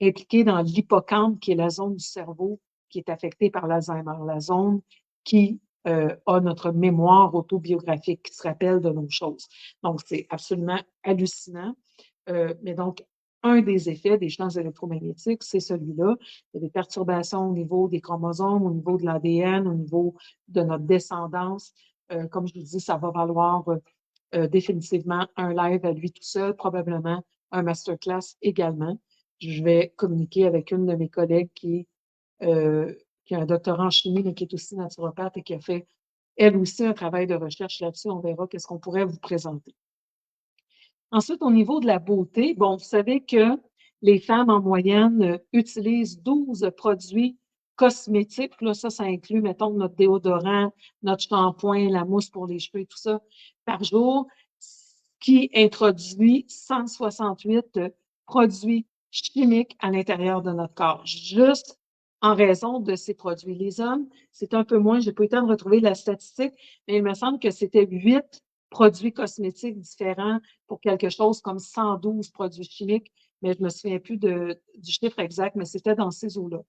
S1: impliqués dans l'hippocampe, qui est la zone du cerveau qui est affectée par l'Alzheimer, la zone qui a notre mémoire autobiographique, qui se rappelle de nos choses. Donc, c'est absolument hallucinant. Mais donc, un des effets des champs électromagnétiques, c'est celui-là. Il y a des perturbations au niveau des chromosomes, au niveau de l'ADN, au niveau de notre descendance. Comme je vous dis, ça va valoir définitivement un live à lui tout seul, probablement un masterclass également. Je vais communiquer avec une de mes collègues qui a un doctorat en chimie, mais qui est aussi naturopathe et qui a fait, elle aussi, un travail de recherche là-dessus. On verra qu'est-ce qu'on pourrait vous présenter. Ensuite, au niveau de la beauté, bon, vous savez que les femmes, en moyenne, utilisent 12 produits cosmétiques. Là, ça inclut, mettons, notre déodorant, notre shampoing, la mousse pour les cheveux et tout ça par jour, ce qui introduit 168 produits chimiques à l'intérieur de notre corps, juste en raison de ces produits. Les hommes, c'est un peu moins, je n'ai pas eu le temps de retrouver la statistique, mais il me semble que c'était 8 produits cosmétiques différents pour quelque chose comme 112 produits chimiques, mais je me souviens plus du chiffre exact, mais c'était dans ces eaux-là.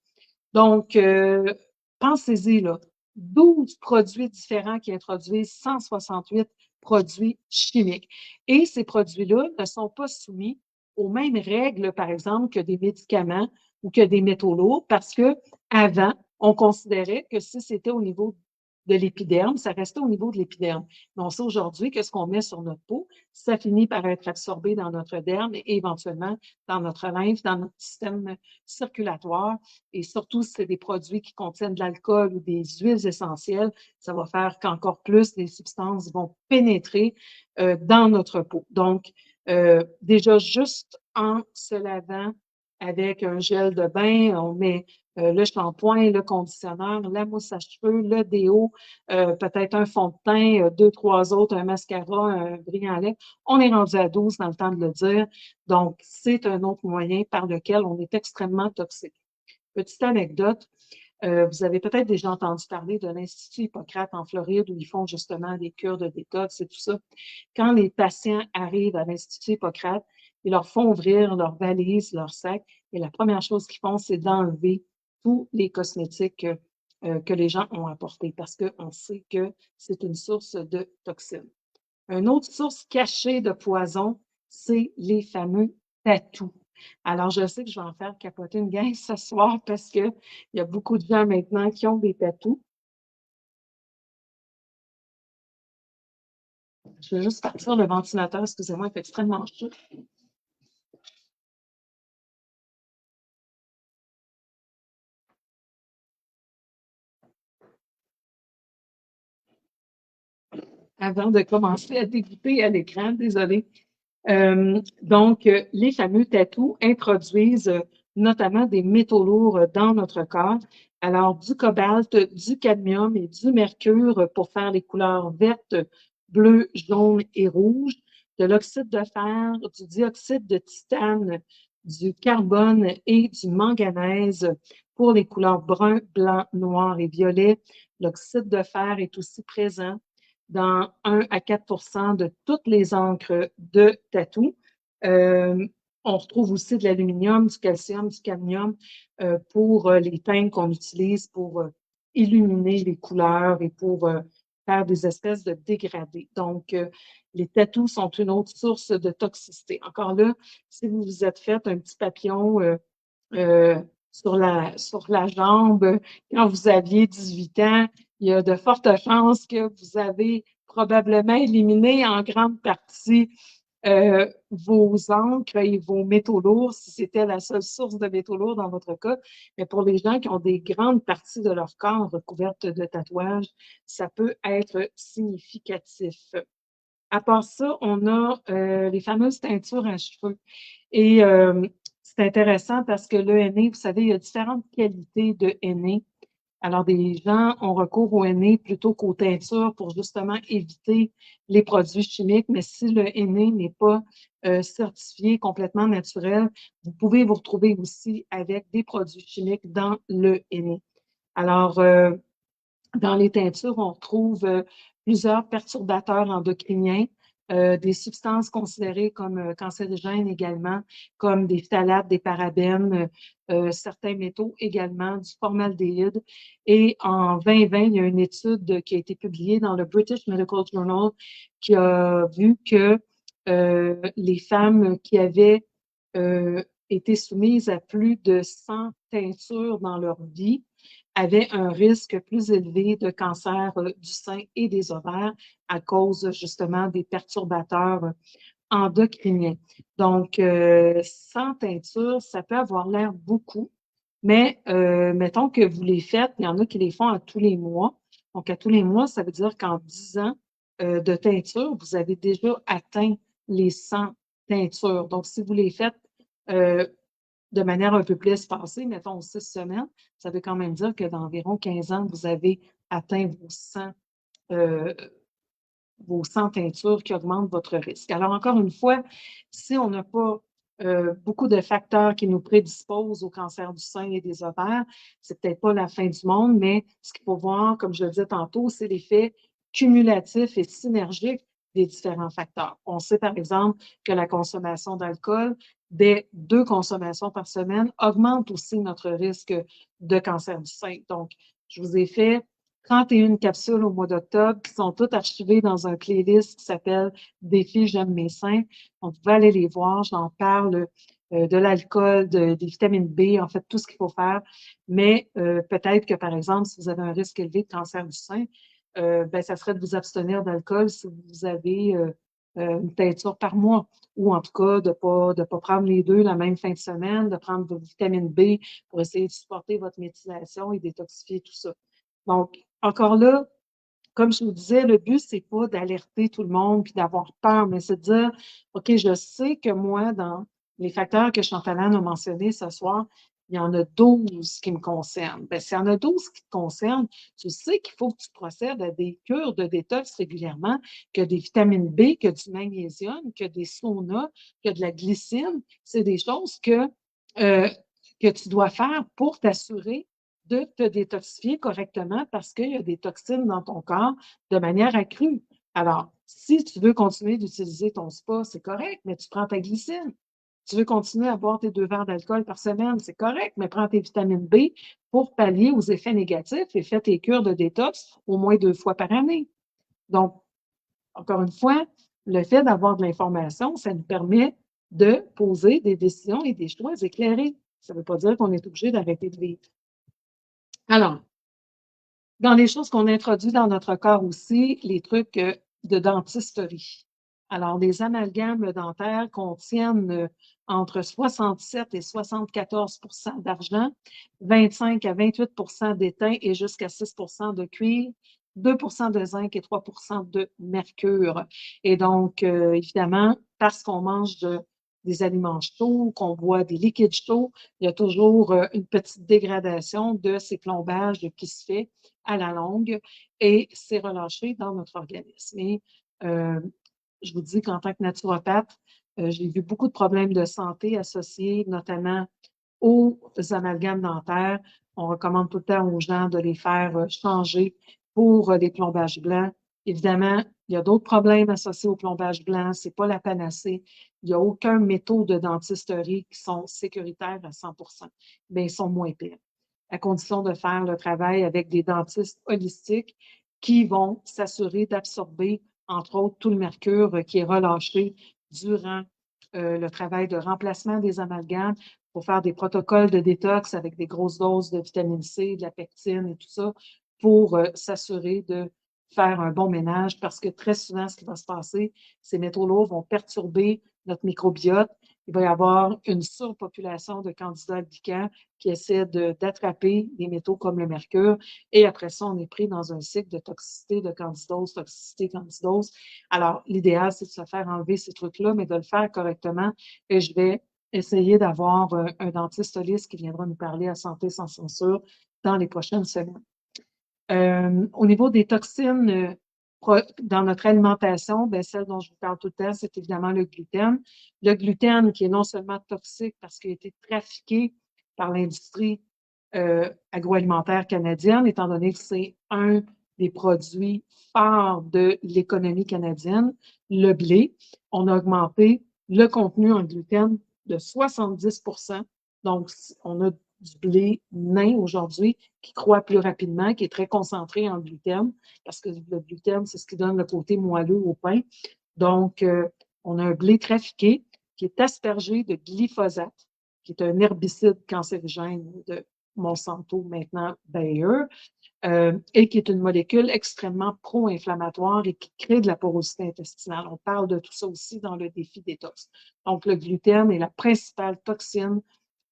S1: Donc, pensez-y, là, 12 produits différents qui introduisent 168 produits chimiques. Et ces produits-là ne sont pas soumis aux mêmes règles, par exemple, que des médicaments ou que des métaux lourds, parce que avant, on considérait que si c'était au niveau de l'épiderme, ça restait au niveau de l'épiderme. Mais on sait aujourd'hui que ce qu'on met sur notre peau, ça finit par être absorbé dans notre derme et éventuellement dans notre lymphe, dans notre système circulatoire. Et surtout, si c'est des produits qui contiennent de l'alcool ou des huiles essentielles, ça va faire qu'encore plus les substances vont pénétrer dans notre peau. Donc, déjà, juste en se lavant avec un gel de bain, on met le shampoing, le conditionneur, la mousse à cheveux, le déo, peut-être un fond de teint, deux, trois autres, un mascara, un brillant à lèvres. On est rendu à 12 dans le temps de le dire. Donc, c'est un autre moyen par lequel on est extrêmement toxique. Petite anecdote, vous avez peut-être déjà entendu parler de l'Institut Hippocrate en Floride où ils font justement des cures de détox et tout ça. Quand les patients arrivent à l'Institut Hippocrate, ils leur font ouvrir leur valise, leur sac, et la première chose qu'ils font, c'est d'enlever tous les cosmétiques que les gens ont apportés parce qu'on sait que c'est une source de toxines. Une autre source cachée de poison, c'est les fameux tatous. Alors, je sais que je vais en faire capoter une gang ce soir parce qu'il y a beaucoup de gens maintenant qui ont des tatous. Je vais juste partir le ventilateur, excusez-moi, il fait extrêmement chaud. Avant de commencer à dégoûter à l'écran, désolé. Donc, les fameux tatous introduisent notamment des métaux lourds dans notre corps. Alors, du cobalt, du cadmium et du mercure pour faire les couleurs vertes, bleues, jaunes et rouges, de l'oxyde de fer, du dioxyde de titane, du carbone et du manganèse pour les couleurs brun, blanc, noir et violet. L'oxyde de fer est aussi présent dans 1 à 4 de toutes les encres de tatou. On retrouve aussi de l'aluminium, du calcium, du cadmium pour les teintes qu'on utilise pour illuminer les couleurs et pour faire des espèces de dégradés. Donc, les tatous sont une autre source de toxicité. Encore là, si vous vous êtes fait un petit papillon euh, sur la jambe quand vous aviez 18 ans, il y a de fortes chances que vous avez probablement éliminé en grande partie vos encres et vos métaux lourds, si c'était la seule source de métaux lourds dans votre cas. Mais pour les gens qui ont des grandes parties de leur corps recouvertes de tatouages, ça peut être significatif. À part ça, on a les fameuses teintures à cheveux. Et c'est intéressant parce que le henné, vous savez, il y a différentes qualités de henné. Alors, des gens ont recours au henné plutôt qu'aux teintures pour justement éviter les produits chimiques. Mais si le henné n'est pas certifié complètement naturel, vous pouvez vous retrouver aussi avec des produits chimiques dans le henné. Alors, dans les teintures, on retrouve plusieurs perturbateurs endocriniens, des substances considérées comme cancérigènes également, comme des phtalates, des parabènes, certains métaux également, du formaldéhyde. Et en 2020, il y a une étude qui a été publiée dans le British Medical Journal qui a vu que les femmes qui avaient été soumises à plus de 100 teintures dans leur vie avaient un risque plus élevé de cancer du sein et des ovaires à cause justement des perturbateurs endocriniens. Donc, sans teinture, ça peut avoir l'air beaucoup, mais mettons que vous les faites, il y en a qui les font à tous les mois. Donc, à tous les mois, ça veut dire qu'en 10 ans de teinture, vous avez déjà atteint les 100 teintures. Donc, si vous les faites de manière un peu plus espacée, mettons 6 semaines, ça veut quand même dire que d'environ 15 ans, vous avez atteint euh, vos 100 teintures qui augmentent votre risque. Alors, encore une fois, si on n'a pas beaucoup de facteurs qui nous prédisposent au cancer du sein et des ovaires, c'est peut-être pas la fin du monde, mais ce qu'il faut voir, comme je le disais tantôt, c'est l'effet cumulatif et synergique les différents facteurs. On sait, par exemple, que la consommation d'alcool, dès 2 consommations par semaine, augmente aussi notre risque de cancer du sein. Donc, je vous ai fait 31 capsules au mois d'octobre qui sont toutes archivées dans un playlist qui s'appelle Défi J'aime mes seins. Donc, vous pouvez aller les voir. J'en parle de l'alcool, des vitamines B, en fait, tout ce qu'il faut faire. Mais peut-être que, par exemple, si vous avez un risque élevé de cancer du sein, ben, ça serait de vous abstenir d'alcool si vous avez une teinture par mois, ou en tout cas de pas prendre les deux la même fin de semaine, de prendre vos vitamines B pour essayer de supporter votre méthylation et détoxifier tout ça. Donc, encore là, comme je vous disais, le but, c'est pas d'alerter tout le monde puis d'avoir peur, mais c'est de dire, OK, je sais que moi, dans les facteurs que Chantalane a mentionnés ce soir, il y en a 12 qui me concernent. Bien, s'il y en a 12 qui te concernent, tu sais qu'il faut que tu procèdes à des cures de détox régulièrement, que des vitamines B, que du magnésium, que des saunas, que de la glycine. C'est des choses euh, que tu dois faire pour t'assurer de te détoxifier correctement parce qu'il y a des toxines dans ton corps de manière accrue. Alors, si tu veux continuer d'utiliser ton spa, c'est correct, mais tu prends ta glycine. Tu veux continuer à boire tes 2 verres d'alcool par semaine, c'est correct, mais prends tes vitamines B pour pallier aux effets négatifs et fais tes cures de détox au moins 2 fois par année. Donc, encore une fois, le fait d'avoir de l'information, ça nous permet de poser des décisions et des choix éclairés. Ça ne veut pas dire qu'on est obligé d'arrêter de vivre. Alors, dans les choses qu'on introduit dans notre corps aussi, les trucs de dentisterie. Alors, les amalgames dentaires contiennent entre 67 et 74 d'argent, 25 à 28 d'étain et jusqu'à 6 de cuivre, 2 de zinc et 3 de mercure. Et donc, évidemment, parce qu'on mange des aliments chauds, qu'on boit des liquides chauds, il y a toujours une petite dégradation de ces plombages qui se fait à la longue et c'est relâché dans notre organisme. Et je vous dis qu'en tant que naturopathe, j'ai vu beaucoup de problèmes de santé associés notamment aux amalgames dentaires. On recommande tout le temps aux gens de les faire changer pour des plombages blancs. Évidemment, il y a d'autres problèmes associés au plombage blanc. Ce n'est pas la panacée. Il n'y a aucun métaux de dentisterie qui sont sécuritaires à 100 mais ils sont moins pires, à condition de faire le travail avec des dentistes holistiques qui vont s'assurer d'absorber, entre autres, tout le mercure qui est relâché durant le travail de remplacement des amalgames pour faire des protocoles de détox avec des grosses doses de vitamine C, de la pectine et tout ça pour s'assurer de faire un bon ménage parce que très souvent, ce qui va se passer, ces métaux lourds vont perturber notre microbiote. Il va y avoir une surpopulation de candidats albicans qui essaient d'attraper des métaux comme le mercure. Et après ça, on est pris dans un cycle de toxicité, de candidose, toxicité, candidose. Alors, l'idéal, c'est de se faire enlever ces trucs-là, mais de le faire correctement. Et je vais essayer d'avoir un dentiste holiste qui viendra nous parler à Santé sans censure dans les prochaines semaines. Au niveau des toxines dans notre alimentation, bien, celle dont je vous parle tout le temps, c'est évidemment le gluten. Le gluten qui est non seulement toxique parce qu'il a été trafiqué par l'industrie agroalimentaire canadienne, étant donné que c'est un des produits phares de l'économie canadienne, le blé. On a augmenté le contenu en gluten de 70 Donc, on a du blé nain aujourd'hui qui croît plus rapidement, qui est très concentré en gluten, parce que le gluten, c'est ce qui donne le côté moelleux au pain. Donc, on a un blé trafiqué qui est aspergé de glyphosate, qui est un herbicide cancérigène de Monsanto, maintenant Bayer, et qui est une molécule extrêmement pro-inflammatoire et qui crée de la porosité intestinale. On parle de tout ça aussi dans le défi détox. Donc, le gluten est la principale toxine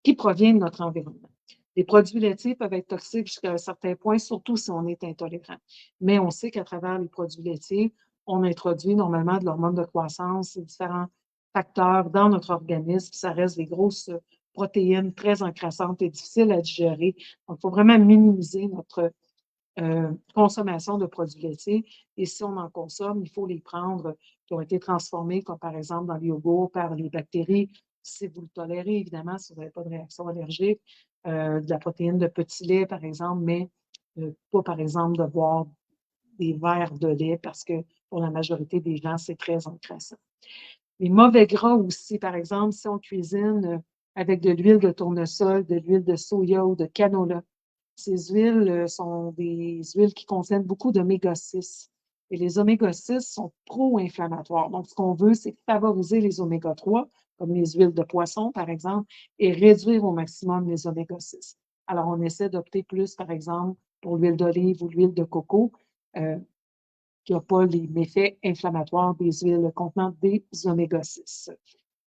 S1: qui provient de notre environnement. Les produits laitiers peuvent être toxiques jusqu'à un certain point, surtout si on est intolérant. Mais on sait qu'à travers les produits laitiers, on introduit normalement de l'hormone de croissance et différents facteurs dans notre organisme. Ça reste des grosses protéines très encrassantes et difficiles à digérer. Donc, il faut vraiment minimiser notre consommation de produits laitiers. Et si on en consomme, il faut les prendre qui ont été transformés, comme par exemple dans le yogourt, par les bactéries, si vous le tolérez, évidemment, si vous n'avez pas de réaction allergique, de la protéine de petit lait, par exemple, mais pas, par exemple, de boire des verres de lait parce que pour la majorité des gens, c'est très encrassant. Les mauvais gras aussi, par exemple, si on cuisine avec de l'huile de tournesol, de l'huile de soya ou de canola, ces huiles sont des huiles qui contiennent beaucoup d'oméga-6. Et les oméga-6 sont pro-inflammatoires. Donc, ce qu'on veut, c'est favoriser les oméga-3, comme les huiles de poisson, par exemple, et réduire au maximum les oméga-6. Alors, on essaie d'opter plus, par exemple, pour l'huile d'olive ou l'huile de coco, qui n'a pas les méfaits inflammatoires des huiles contenant des oméga-6.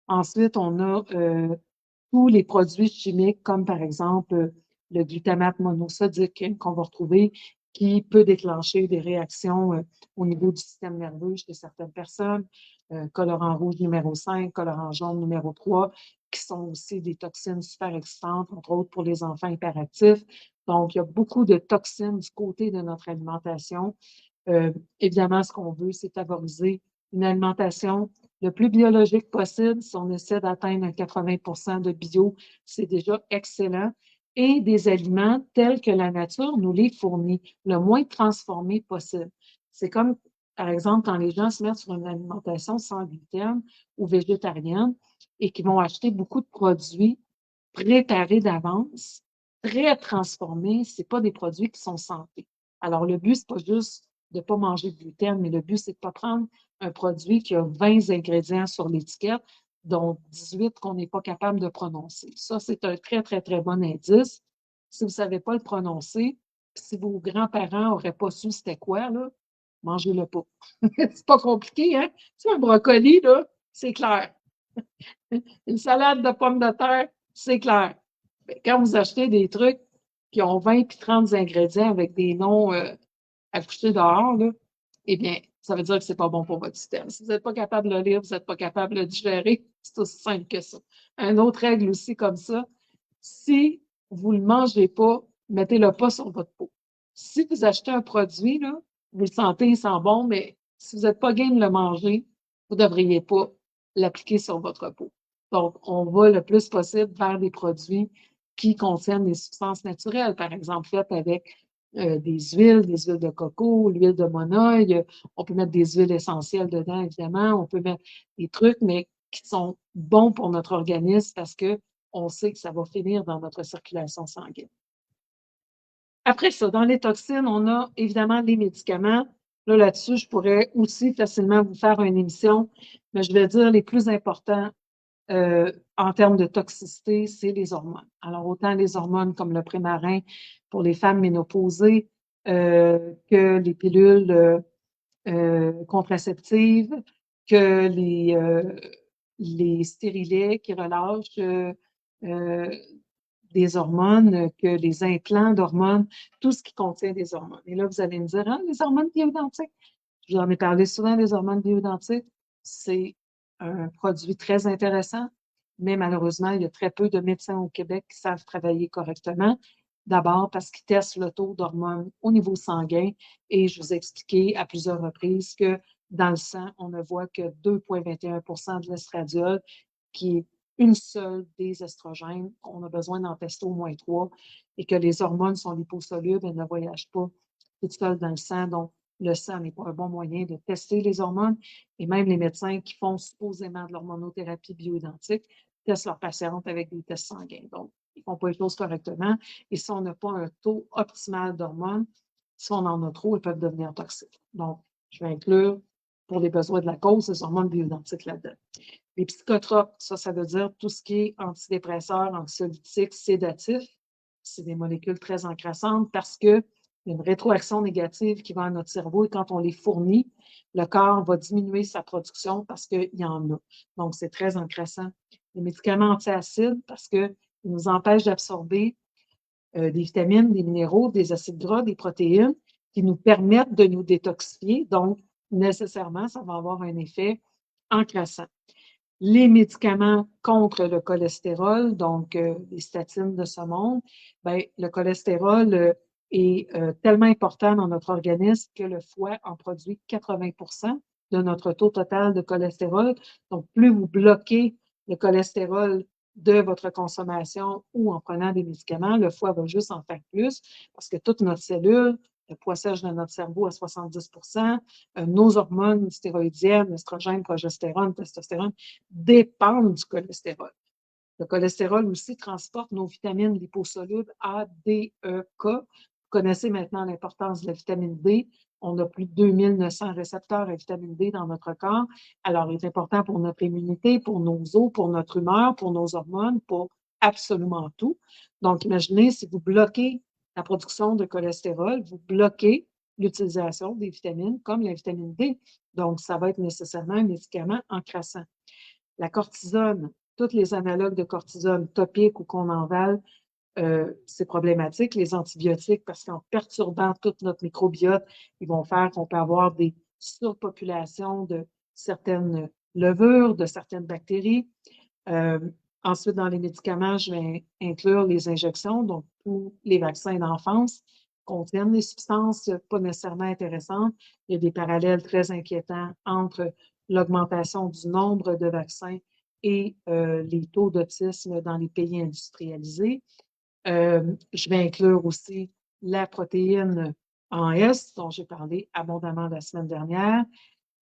S1: Ensuite, on a tous les produits chimiques, comme par exemple le glutamate monosodique qu'on va retrouver, qui peut déclencher des réactions au niveau du système nerveux chez certaines personnes, colorant rouge numéro 5, colorant jaune numéro 3, qui sont aussi des toxines super excitantes, entre autres pour les enfants hyperactifs. Donc, il y a beaucoup de toxines du côté de notre alimentation. Évidemment, ce qu'on veut, c'est favoriser une alimentation le plus biologique possible. Si on essaie d'atteindre un 80 de bio, c'est déjà excellent. Et des aliments tels que la nature nous les fournit, le moins transformés possible. C'est comme, par exemple, quand les gens se mettent sur une alimentation sans gluten ou végétarienne et qui vont acheter beaucoup de produits préparés d'avance, très transformés, ce pas des produits qui sont santé. Alors, le but, c'est pas juste de ne pas manger de gluten, mais le but, c'est de ne pas prendre un produit qui a 20 ingrédients sur l'étiquette, dont 18 qu'on n'est pas capable de prononcer. Ça, c'est un très, très, très bon indice. Si vous ne savez pas le prononcer, si vos grands-parents n'auraient pas su c'était quoi, là, mangez-le pas. C'est pas compliqué, hein? C'est un brocoli, là, c'est clair. Une salade de pommes de terre, c'est clair. Mais quand vous achetez des trucs qui ont 20 puis 30 ingrédients avec des noms affichés dehors, là, eh bien, ça veut dire que c'est pas bon pour votre système. Si vous n'êtes pas capable de le lire, vous n'êtes pas capable de le digérer, c'est aussi simple que ça. Une autre règle aussi comme ça, si vous ne le mangez pas, mettez-le pas sur votre peau. Si vous achetez un produit, là, vous le sentez, il sent bon, mais si vous n'êtes pas game de le manger, vous ne devriez pas l'appliquer sur votre peau. Donc, on va le plus possible vers des produits qui contiennent des substances naturelles, par exemple, faites avec des huiles de coco, l'huile de monoeil. On peut mettre des huiles essentielles dedans, évidemment. On peut mettre des trucs, mais qui sont bons pour notre organisme parce qu'on sait que ça va finir dans notre circulation sanguine. Après ça, dans les toxines, on a évidemment les médicaments. Là-dessus, je pourrais aussi facilement vous faire une émission, mais je vais dire les plus importants en termes de toxicité, c'est les hormones. Alors, autant les hormones comme le Premarin pour les femmes ménopausées que les pilules contraceptives, que les stérilets qui relâchent des hormones, que les implants d'hormones, tout ce qui contient des hormones. Et là, vous allez me dire, ah, les hormones bioidentiques. Je vous en ai parlé souvent des hormones bioidentiques. C'est un produit très intéressant, mais malheureusement, il y a très peu de médecins au Québec qui savent travailler correctement. D'abord parce qu'ils testent le taux d'hormones au niveau sanguin et je vous ai expliqué à plusieurs reprises que dans le sang, on ne voit que 2,21 de l'estradiol, qui est une seule des estrogènes. On a besoin d'en tester au moins 3 et que les hormones sont liposolubles, elles ne voyagent pas toutes seules dans le sang. Donc, le sang n'est pas un bon moyen de tester les hormones. Et même les médecins qui font supposément de l'hormonothérapie bioidentique testent leurs patientes avec des tests sanguins. Donc, ils ne font pas les choses correctement. Et si on n'a pas un taux optimal d'hormones, si on en a trop, elles peuvent devenir toxiques. Donc, je vais inclure, pour les besoins de la cause, les hormones bioidentiques là-dedans. Les psychotropes, ça veut dire tout ce qui est antidépresseurs, anxiolytiques, sédatifs. C'est des molécules très encrassantes parce qu'il y a une rétroaction négative qui va à notre cerveau et quand on les fournit, le corps va diminuer sa production parce qu'il y en a. Donc, c'est très encrassant. Les médicaments antiacides parce qu'ils nous empêchent d'absorber des vitamines, des minéraux, des acides gras, des protéines qui nous permettent de nous détoxifier. Donc, nécessairement, ça va avoir un effet encrassant. Les médicaments contre le cholestérol, donc les statines de ce monde, bien, le cholestérol est tellement important dans notre organisme que le foie en produit 80 de notre taux total de cholestérol. Donc, plus vous bloquez le cholestérol de votre consommation ou en prenant des médicaments, le foie va juste en faire plus parce que toute notre cellule le poids sèche de notre cerveau à 70%, nos hormones stéroïdiennes, estrogène, progestérone, testostérone, dépendent du cholestérol. Le cholestérol aussi transporte nos vitamines liposolubles A, D, E, K. Vous connaissez maintenant l'importance de la vitamine D. On a plus de 2900 récepteurs à vitamine D dans notre corps. Alors, il est important pour notre immunité, pour nos os, pour notre humeur, pour nos hormones, pour absolument tout. Donc, imaginez si vous bloquez la production de cholestérol, vous bloquez l'utilisation des vitamines comme la vitamine D. Donc, ça va être nécessairement un médicament encrassant. La cortisone, tous les analogues de cortisone topiques ou qu'on envale, c'est problématique. Les antibiotiques, parce qu'en perturbant tout notre microbiote, ils vont faire qu'on peut avoir des surpopulations de certaines levures, de certaines bactéries. Ensuite, dans les médicaments, je vais inclure les injections, donc tous les vaccins d'enfance contiennent des substances pas nécessairement intéressantes. Il y a des parallèles très inquiétants entre l'augmentation du nombre de vaccins et les taux d'autisme dans les pays industrialisés. Je vais inclure aussi la protéine en S, dont j'ai parlé abondamment la semaine dernière.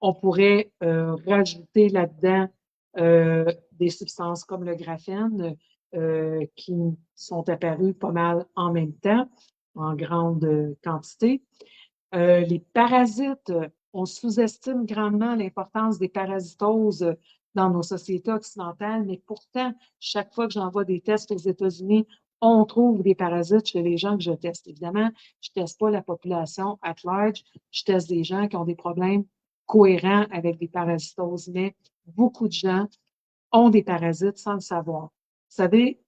S1: On pourrait rajouter là-dedans des substances comme le graphène qui sont apparues pas mal en même temps, en grande quantité. Les parasites, on sous-estime grandement l'importance des parasitoses dans nos sociétés occidentales, mais pourtant, chaque fois que j'envoie des tests aux États-Unis, on trouve des parasites chez les gens que je teste. Évidemment, je ne teste pas la population at large, je teste des gens qui ont des problèmes cohérents avec des parasitoses, mais beaucoup de gens ont des parasites sans le savoir. Vous savez,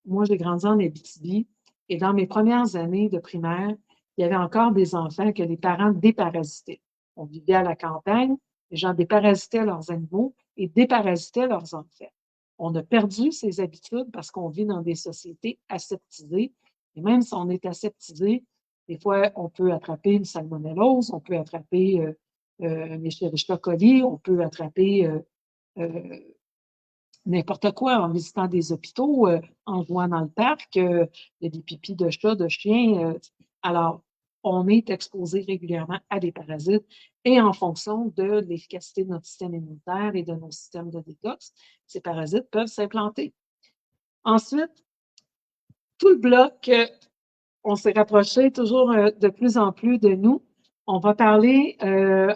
S1: moi, j'ai grandi en Abitibi et dans mes premières années de primaire, il y avait encore des enfants que les parents déparasitaient. On vivait à la campagne, les gens déparasitaient leurs animaux et déparasitaient leurs enfants. On a perdu ces habitudes parce qu'on vit dans des sociétés aseptisées. Et même si on est aseptisé, des fois, on peut attraper une salmonellose, on peut attraper un Escherichia coli, on peut attraper euh, n'importe quoi en visitant des hôpitaux, en jouant dans le parc, il y a des pipis de chats, de chiens. Alors, on est exposé régulièrement à des parasites et en fonction de l'efficacité de notre système immunitaire et de nos systèmes de détox, ces parasites peuvent s'implanter. Ensuite, tout le bloc, on s'est rapproché toujours de plus en plus de nous. On va parler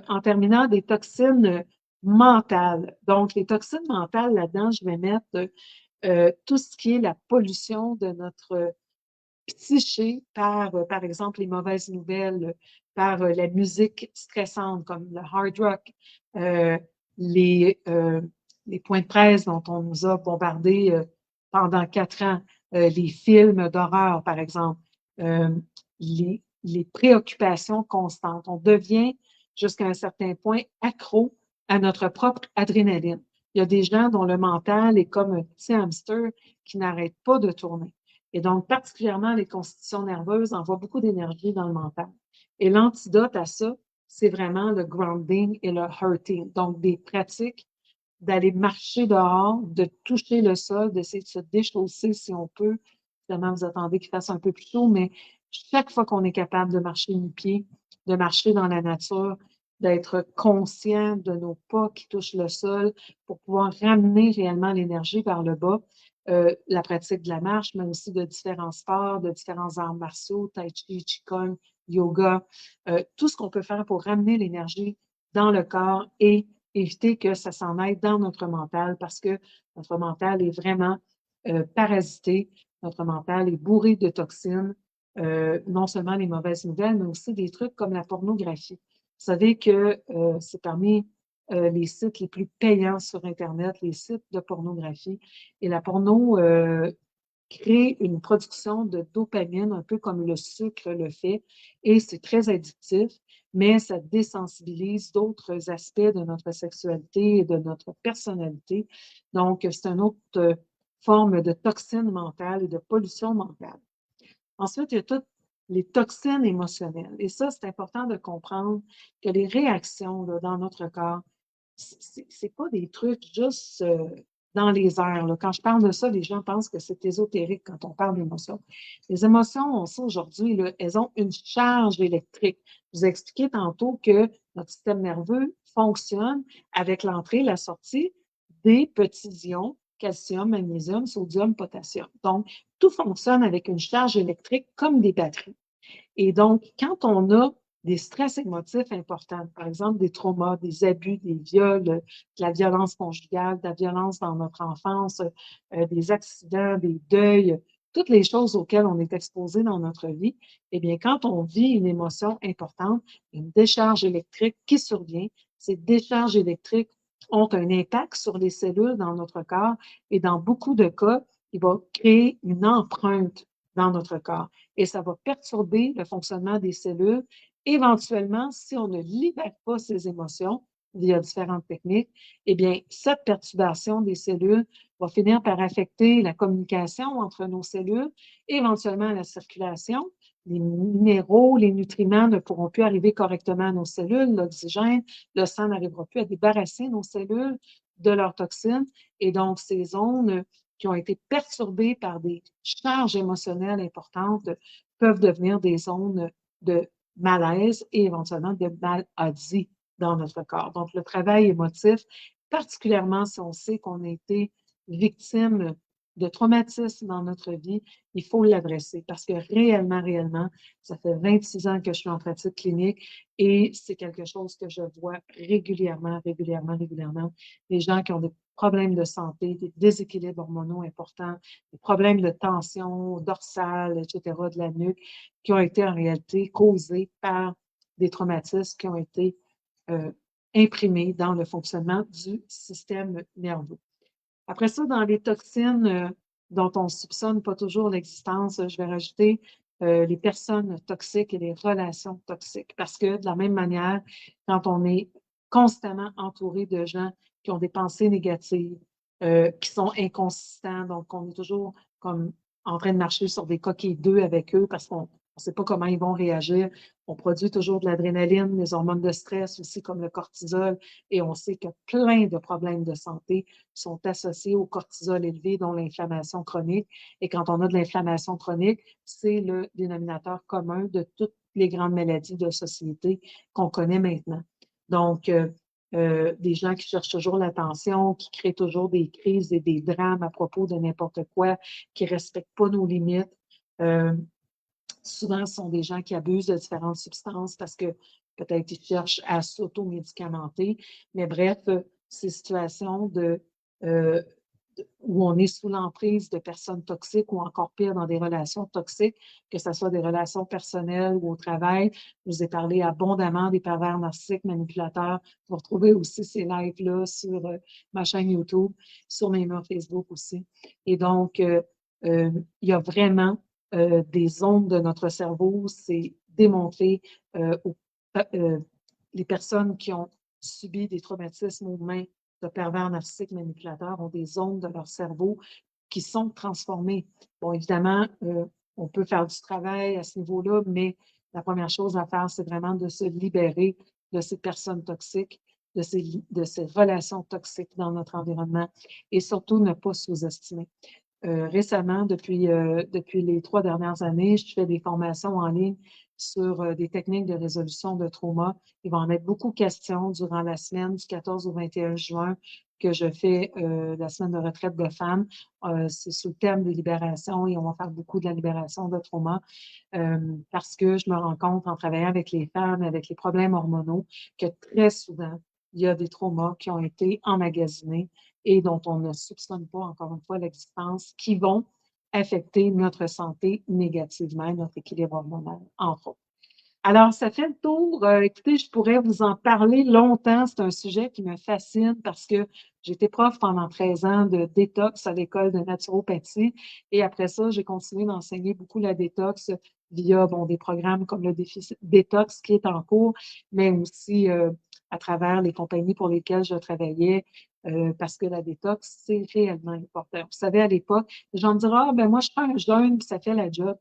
S1: en terminant des toxines mentales. Donc, les toxines mentales, là-dedans, je vais mettre tout ce qui est la pollution de notre psyché par exemple, les mauvaises nouvelles, par la musique stressante comme le hard rock, euh, les, euh, les points de presse dont on nous a bombardé pendant 4 ans, les films d'horreur, par exemple, euh, les préoccupations constantes. On devient jusqu'à un certain point accro à notre propre adrénaline. Il y a des gens dont le mental est comme un petit hamster qui n'arrête pas de tourner. Et donc, particulièrement les constitutions nerveuses envoient beaucoup d'énergie dans le mental. Et l'antidote à ça, c'est vraiment le grounding et le hurting. Donc, des pratiques d'aller marcher dehors, de toucher le sol, d'essayer de se déchausser si on peut. Évidemment, vous attendez qu'il fasse un peu plus chaud, mais chaque fois qu'on est capable de marcher nu-pied, de marcher dans la nature, d'être conscient de nos pas qui touchent le sol pour pouvoir ramener réellement l'énergie vers le bas, la pratique de la marche, mais aussi de différents sports, de différents arts martiaux, tai chi, qigong, yoga, tout ce qu'on peut faire pour ramener l'énergie dans le corps et éviter que ça s'en aille dans notre mental parce que notre mental est vraiment parasité, notre mental est bourré de toxines, non seulement les mauvaises nouvelles, mais aussi des trucs comme la pornographie. Vous savez que c'est parmi les sites les plus payants sur Internet, les sites de pornographie. Et la porno crée une production de dopamine, un peu comme le sucre le fait, et c'est très addictif, mais ça désensibilise d'autres aspects de notre sexualité et de notre personnalité. Donc, c'est une autre forme de toxine mentale et de pollution mentale. Ensuite, il y a toutes les toxines émotionnelles. Et ça, c'est important de comprendre que les réactions là, dans notre corps, c'est pas des trucs juste dans les airs, là. Quand je parle de ça, les gens pensent que c'est ésotérique quand on parle d'émotions. Les émotions, on sait aujourd'hui, là, elles ont une charge électrique. Je vous ai expliqué tantôt que notre système nerveux fonctionne avec l'entrée et la sortie des petits ions, calcium, magnésium, sodium, potassium. Donc, tout fonctionne avec une charge électrique comme des batteries. Et donc, quand on a des stress émotifs importants, par exemple des traumas, des abus, des viols, de la violence conjugale, de la violence dans notre enfance, des accidents, des deuils, toutes les choses auxquelles on est exposé dans notre vie, eh bien, quand on vit une émotion importante, une décharge électrique qui survient, ces décharges électriques ont un impact sur les cellules dans notre corps et dans beaucoup de cas, il va créer une empreinte dans notre corps et ça va perturber le fonctionnement des cellules. Éventuellement, si on ne libère pas ces émotions via différentes techniques, eh bien, cette perturbation des cellules va finir par affecter la communication entre nos cellules, éventuellement la circulation. Les minéraux, les nutriments ne pourront plus arriver correctement à nos cellules, l'oxygène, le sang n'arrivera plus à débarrasser nos cellules de leurs toxines. Et donc, ces zones qui ont été perturbées par des charges émotionnelles importantes peuvent devenir des zones de malaise et éventuellement de maladie dans notre corps. Donc, le travail émotif, particulièrement si on sait qu'on a été victime de traumatisme dans notre vie, il faut l'adresser parce que réellement, ça fait 26 ans que je suis en pratique clinique et c'est quelque chose que je vois régulièrement. Les gens qui ont des problèmes de santé, des déséquilibres hormonaux importants, des problèmes de tension dorsale, etc., de la nuque, qui ont été en réalité causés par des traumatismes qui ont été euh, imprimés dans le fonctionnement du système nerveux. Après ça, dans les toxines dont on soupçonne pas toujours l'existence, je vais rajouter les personnes toxiques et les relations toxiques. Parce que de la même manière, quand on est constamment entouré de gens qui ont des pensées négatives, qui sont inconsistants, donc on est toujours comme en train de marcher sur des coquilles d'œufs avec eux parce qu'on ne sait pas comment ils vont réagir. On produit toujours de l'adrénaline, les hormones de stress aussi comme le cortisol, et on sait que plein de problèmes de santé sont associés au cortisol élevé, dont l'inflammation chronique. Et quand on a de l'inflammation chronique, c'est le dénominateur commun de toutes les grandes maladies de société qu'on connaît maintenant. Donc, des gens qui cherchent toujours l'attention, qui créent toujours des crises et des drames à propos de n'importe quoi, qui ne respectent pas nos limites. Souvent, ce sont des gens qui abusent de différentes substances parce que peut-être ils cherchent à s'automédicamenter. Mais bref, ces situations où on est sous l'emprise de personnes toxiques ou encore pire dans des relations toxiques, que ce soit des relations personnelles ou au travail. Je vous ai parlé abondamment des pervers narcissiques manipulateurs. Vous retrouvez aussi ces lives-là sur ma chaîne YouTube, sur mes murs Facebook aussi. Et donc, il y a vraiment des zones de notre cerveau, c'est démontré aux, les personnes qui ont subi des traumatismes aux mains de pervers narcissiques manipulateurs ont des zones de leur cerveau qui sont transformées. Bon, évidemment, on peut faire du travail à ce niveau-là, mais la première chose à faire, c'est vraiment de se libérer de ces personnes toxiques, de ces relations toxiques dans notre environnement et surtout ne pas sous-estimer. Récemment, depuis les 3 dernières années, je fais des formations en ligne sur des techniques de résolution de trauma. Il va en être beaucoup question durant la semaine du 14 au 21 juin que je fais la semaine de retraite de femmes. C'est sous le thème des libérations et on va faire beaucoup de la libération de trauma parce que je me rends compte en travaillant avec les femmes, avec les problèmes hormonaux, que très souvent, il y a des traumas qui ont été emmagasinés et dont on ne soupçonne pas, encore une fois, l'existence, qui vont affecter notre santé négativement, notre équilibre hormonal, entre autres. Alors, ça fait le tour. Écoutez, je pourrais vous en parler longtemps. C'est un sujet qui me fascine parce que j'étais prof pendant 13 ans de détox à l'école de naturopathie. Et après ça, j'ai continué d'enseigner beaucoup la détox via des programmes comme le défi détox qui est en cours, mais aussi à travers les compagnies pour lesquelles je travaillais. Parce que la détox, c'est réellement important. Vous savez, à l'époque, les gens me diront, ah, ben moi, je fais un jeûne, puis ça fait la job.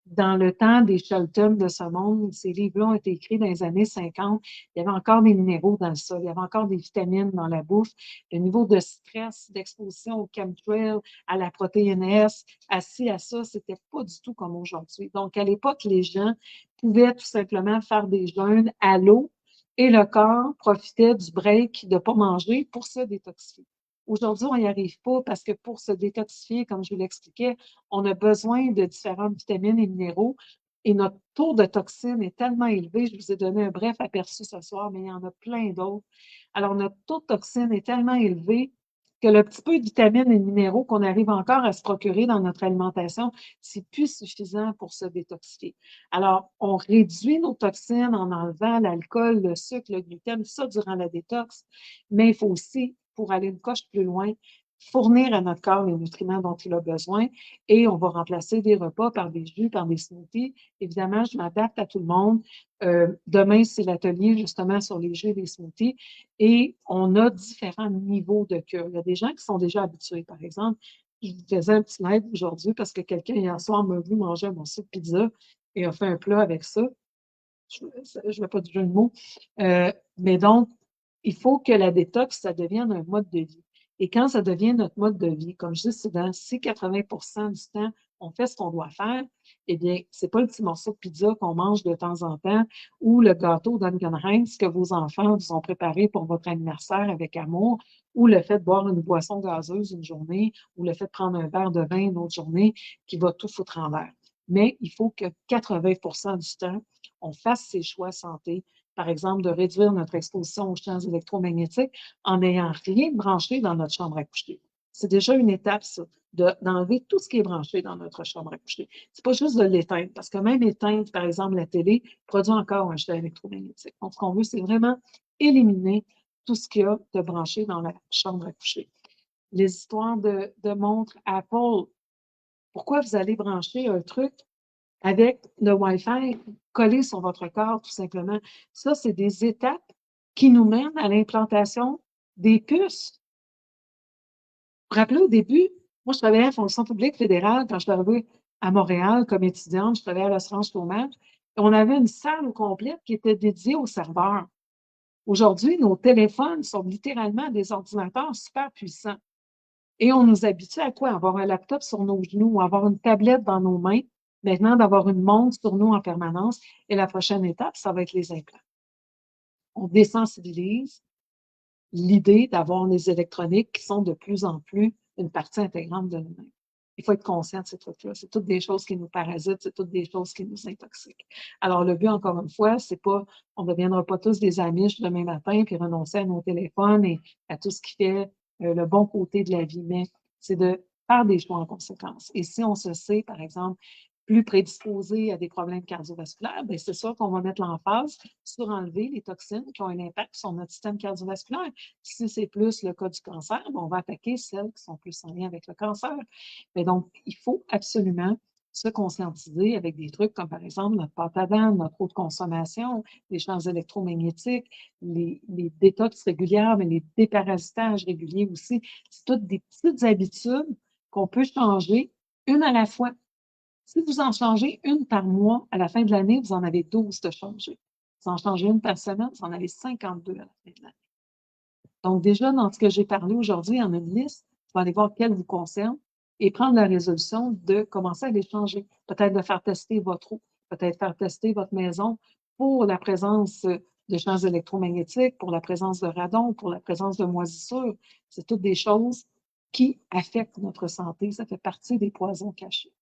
S1: dans le temps des Shelton de ce monde, ces livres-là ont été écrits dans les années 50. Il y avait encore des minéraux dans le sol, il y avait encore des vitamines dans la bouffe. Le niveau de stress, d'exposition au chemtrail, à la protéine S, à ci, à ça, c'était pas du tout comme aujourd'hui. Donc, à l'époque, les gens pouvaient tout simplement faire des jeûnes à l'eau et le corps profitait du break de ne pas manger pour se détoxifier. Aujourd'hui, on n'y arrive pas parce que pour se détoxifier, comme je vous l'expliquais, on a besoin de différentes vitamines et minéraux et notre taux de toxines est tellement élevé. Je vous ai donné un bref aperçu ce soir, mais il y en a plein d'autres. Alors, notre taux de toxines est tellement élevé que le petit peu de vitamines et de minéraux qu'on arrive encore à se procurer dans notre alimentation, c'est plus suffisant pour se détoxifier. Alors, on réduit nos toxines en enlevant l'alcool, le sucre, le gluten, ça durant la détox, mais il faut aussi, pour aller une coche plus loin, fournir à notre corps les nutriments dont il a besoin et on va remplacer des repas par des jus, par des smoothies. Évidemment, je m'adapte à tout le monde. Demain, c'est l'atelier justement sur les jus et les smoothies et on a différents niveaux de cure. Il y a des gens qui sont déjà habitués. Par exemple, je vous faisais un petit live aujourd'hui parce que quelqu'un hier soir m'a vu manger un morceau de pizza et a fait un plat avec ça. Je ne veux pas du jeu de mots. Mais donc, il faut que la détox, ça devienne un mode de vie. Et quand ça devient notre mode de vie, comme je dis souvent, si 80% du temps, on fait ce qu'on doit faire, eh bien, c'est pas le petit morceau de pizza qu'on mange de temps en temps ou le gâteau d'Angenheim que vos enfants vous ont préparé pour votre anniversaire avec amour ou le fait de boire une boisson gazeuse une journée ou le fait de prendre un verre de vin une autre journée qui va tout foutre en l'air. Mais il faut que 80% du temps, on fasse ses choix santé, par exemple, de réduire notre exposition aux champs électromagnétiques en n'ayant rien branché dans notre chambre à coucher. C'est déjà une étape, ça, d'enlever tout ce qui est branché dans notre chambre à coucher. C'est pas juste de l'éteindre, parce que même éteindre, par exemple, la télé produit encore un champ électromagnétique. Donc, ce qu'on veut, c'est vraiment éliminer tout ce qu'il y a de branché dans la chambre à coucher. Les histoires de montres Apple, pourquoi vous allez brancher un truc avec le Wi-Fi collé sur votre corps, tout simplement? Ça, c'est des étapes qui nous mènent à l'implantation des puces. Vous vous rappelez, au début, moi, je travaillais à la fonction publique fédérale quand je suis arrivée à Montréal comme étudiante. Je travaillais à l'assurance chômage. Et on avait une salle au complet qui était dédiée aux serveurs. Aujourd'hui, nos téléphones sont littéralement des ordinateurs super puissants. Et on nous habitue à quoi? Avoir un laptop sur nos genoux ou avoir une tablette dans nos mains. Maintenant, d'avoir une montre sur nous en permanence. Et la prochaine étape, ça va être les implants. On désensibilise l'idée d'avoir des électroniques qui sont de plus en plus une partie intégrante de nous-mêmes. Il faut être conscient de ces trucs-là. C'est toutes des choses qui nous parasitent, c'est toutes des choses qui nous intoxiquent. Alors, le but, encore une fois, c'est pas, on ne deviendra pas tous des Amish demain matin puis renoncer à nos téléphones et à tout ce qui fait le bon côté de la vie, mais c'est de faire des choix en conséquence. Et si on se sait, par exemple, plus prédisposé à des problèmes cardiovasculaires, bien, c'est sûr qu'on va mettre l'emphase sur enlever les toxines qui ont un impact sur notre système cardiovasculaire. Si c'est plus le cas du cancer, bien, on va attaquer celles qui sont plus en lien avec le cancer. Mais donc, il faut absolument se conscientiser avec des trucs comme, par exemple, notre pâte à dents, notre eau de consommation, les champs électromagnétiques, les détox régulières, mais les déparasitages réguliers aussi. C'est toutes des petites habitudes qu'on peut changer une à la fois. Si vous en changez une par mois, à la fin de l'année, vous en avez 12 de changer. Vous en changez une par semaine, vous en avez 52 à la fin de l'année. Donc, déjà, dans ce que j'ai parlé aujourd'hui, il y en a une liste. Vous allez voir quelle vous concerne et prendre la résolution de commencer à les changer. Peut-être de faire tester votre eau, peut-être faire tester votre maison pour la présence de champs électromagnétiques, pour la présence de radon, pour la présence de moisissures. C'est toutes des choses qui affectent notre santé. Ça fait partie des poisons cachés.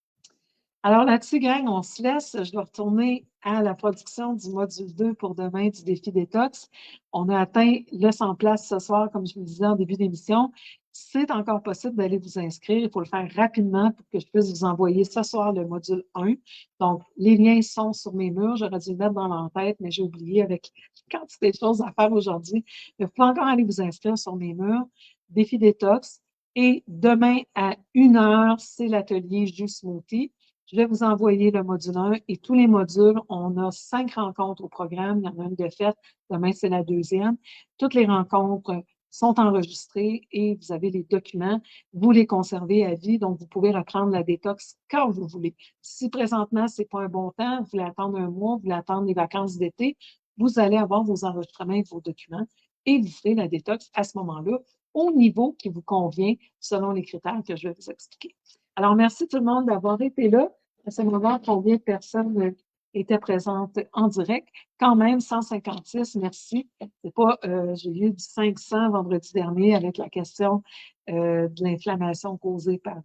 S1: Alors là-dessus, gang, on se laisse. Je dois retourner à la production du module 2 pour demain du défi détox. On a atteint le 100 places ce soir, comme je vous le disais en début d'émission. C'est encore possible d'aller vous inscrire. Il faut le faire rapidement pour que je puisse vous envoyer ce soir le module 1. Donc, les liens sont sur mes murs. J'aurais dû le mettre dans l'entête, mais j'ai oublié avec quantité de choses à faire aujourd'hui. Mais vous pouvez encore aller vous inscrire sur mes murs. Défi détox. Et demain à 1h, c'est l'atelier Jus Smoothie. Je vais vous envoyer le module 1 et tous les modules. On a 5 rencontres au programme. Il y en a une de faite. Demain, c'est la deuxième. Toutes les rencontres sont enregistrés et vous avez les documents. Vous les conservez à vie, donc vous pouvez reprendre la détox quand vous voulez. Si présentement, ce n'est pas un bon temps, vous voulez attendre un mois, vous voulez attendre les vacances d'été, vous allez avoir vos enregistrements et vos documents et vous ferez la détox à ce moment-là au niveau qui vous convient selon les critères que je vais vous expliquer. Alors, merci tout le monde d'avoir été là. À ce moment, combien de personnes étaient présentes en direct? Quand même, 156, merci. C'est pas, j'ai eu du 500 vendredi dernier avec la question de l'inflammation causée par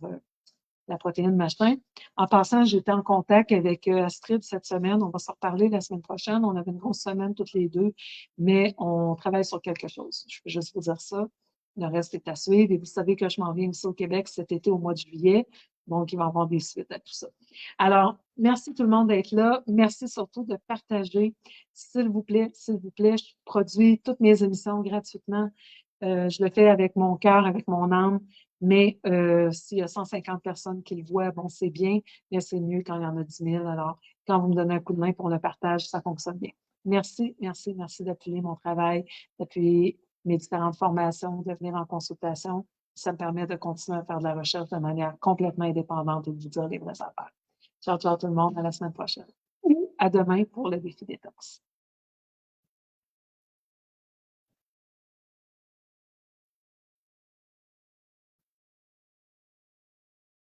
S1: la protéine machin. En passant, j'étais en contact avec Astrid cette semaine. On va se reparler la semaine prochaine. On avait une grosse semaine toutes les deux, mais on travaille sur quelque chose. Je peux juste vous dire ça. Le reste est à suivre. Et vous savez que je m'en viens ici au Québec cet été au mois de juillet. Donc, il va y avoir des suites à tout ça. Alors, merci tout le monde d'être là. Merci surtout de partager. S'il vous plaît, je produis toutes mes émissions gratuitement. Je le fais avec mon cœur, avec mon âme. Mais s'il y a 150 personnes qui le voient, bon, c'est bien, mais c'est mieux quand il y en a 10 000. Alors, quand vous me donnez un coup de main pour le partage, ça fonctionne bien. Merci, merci, merci d'appuyer mon travail, d'appuyer mes différentes formations, de venir en consultation. Ça me permet de continuer à faire de la recherche de manière complètement indépendante et de vous dire les vraies affaires. Ciao, ciao tout le monde, à la semaine prochaine. Ou à demain pour le défi détox.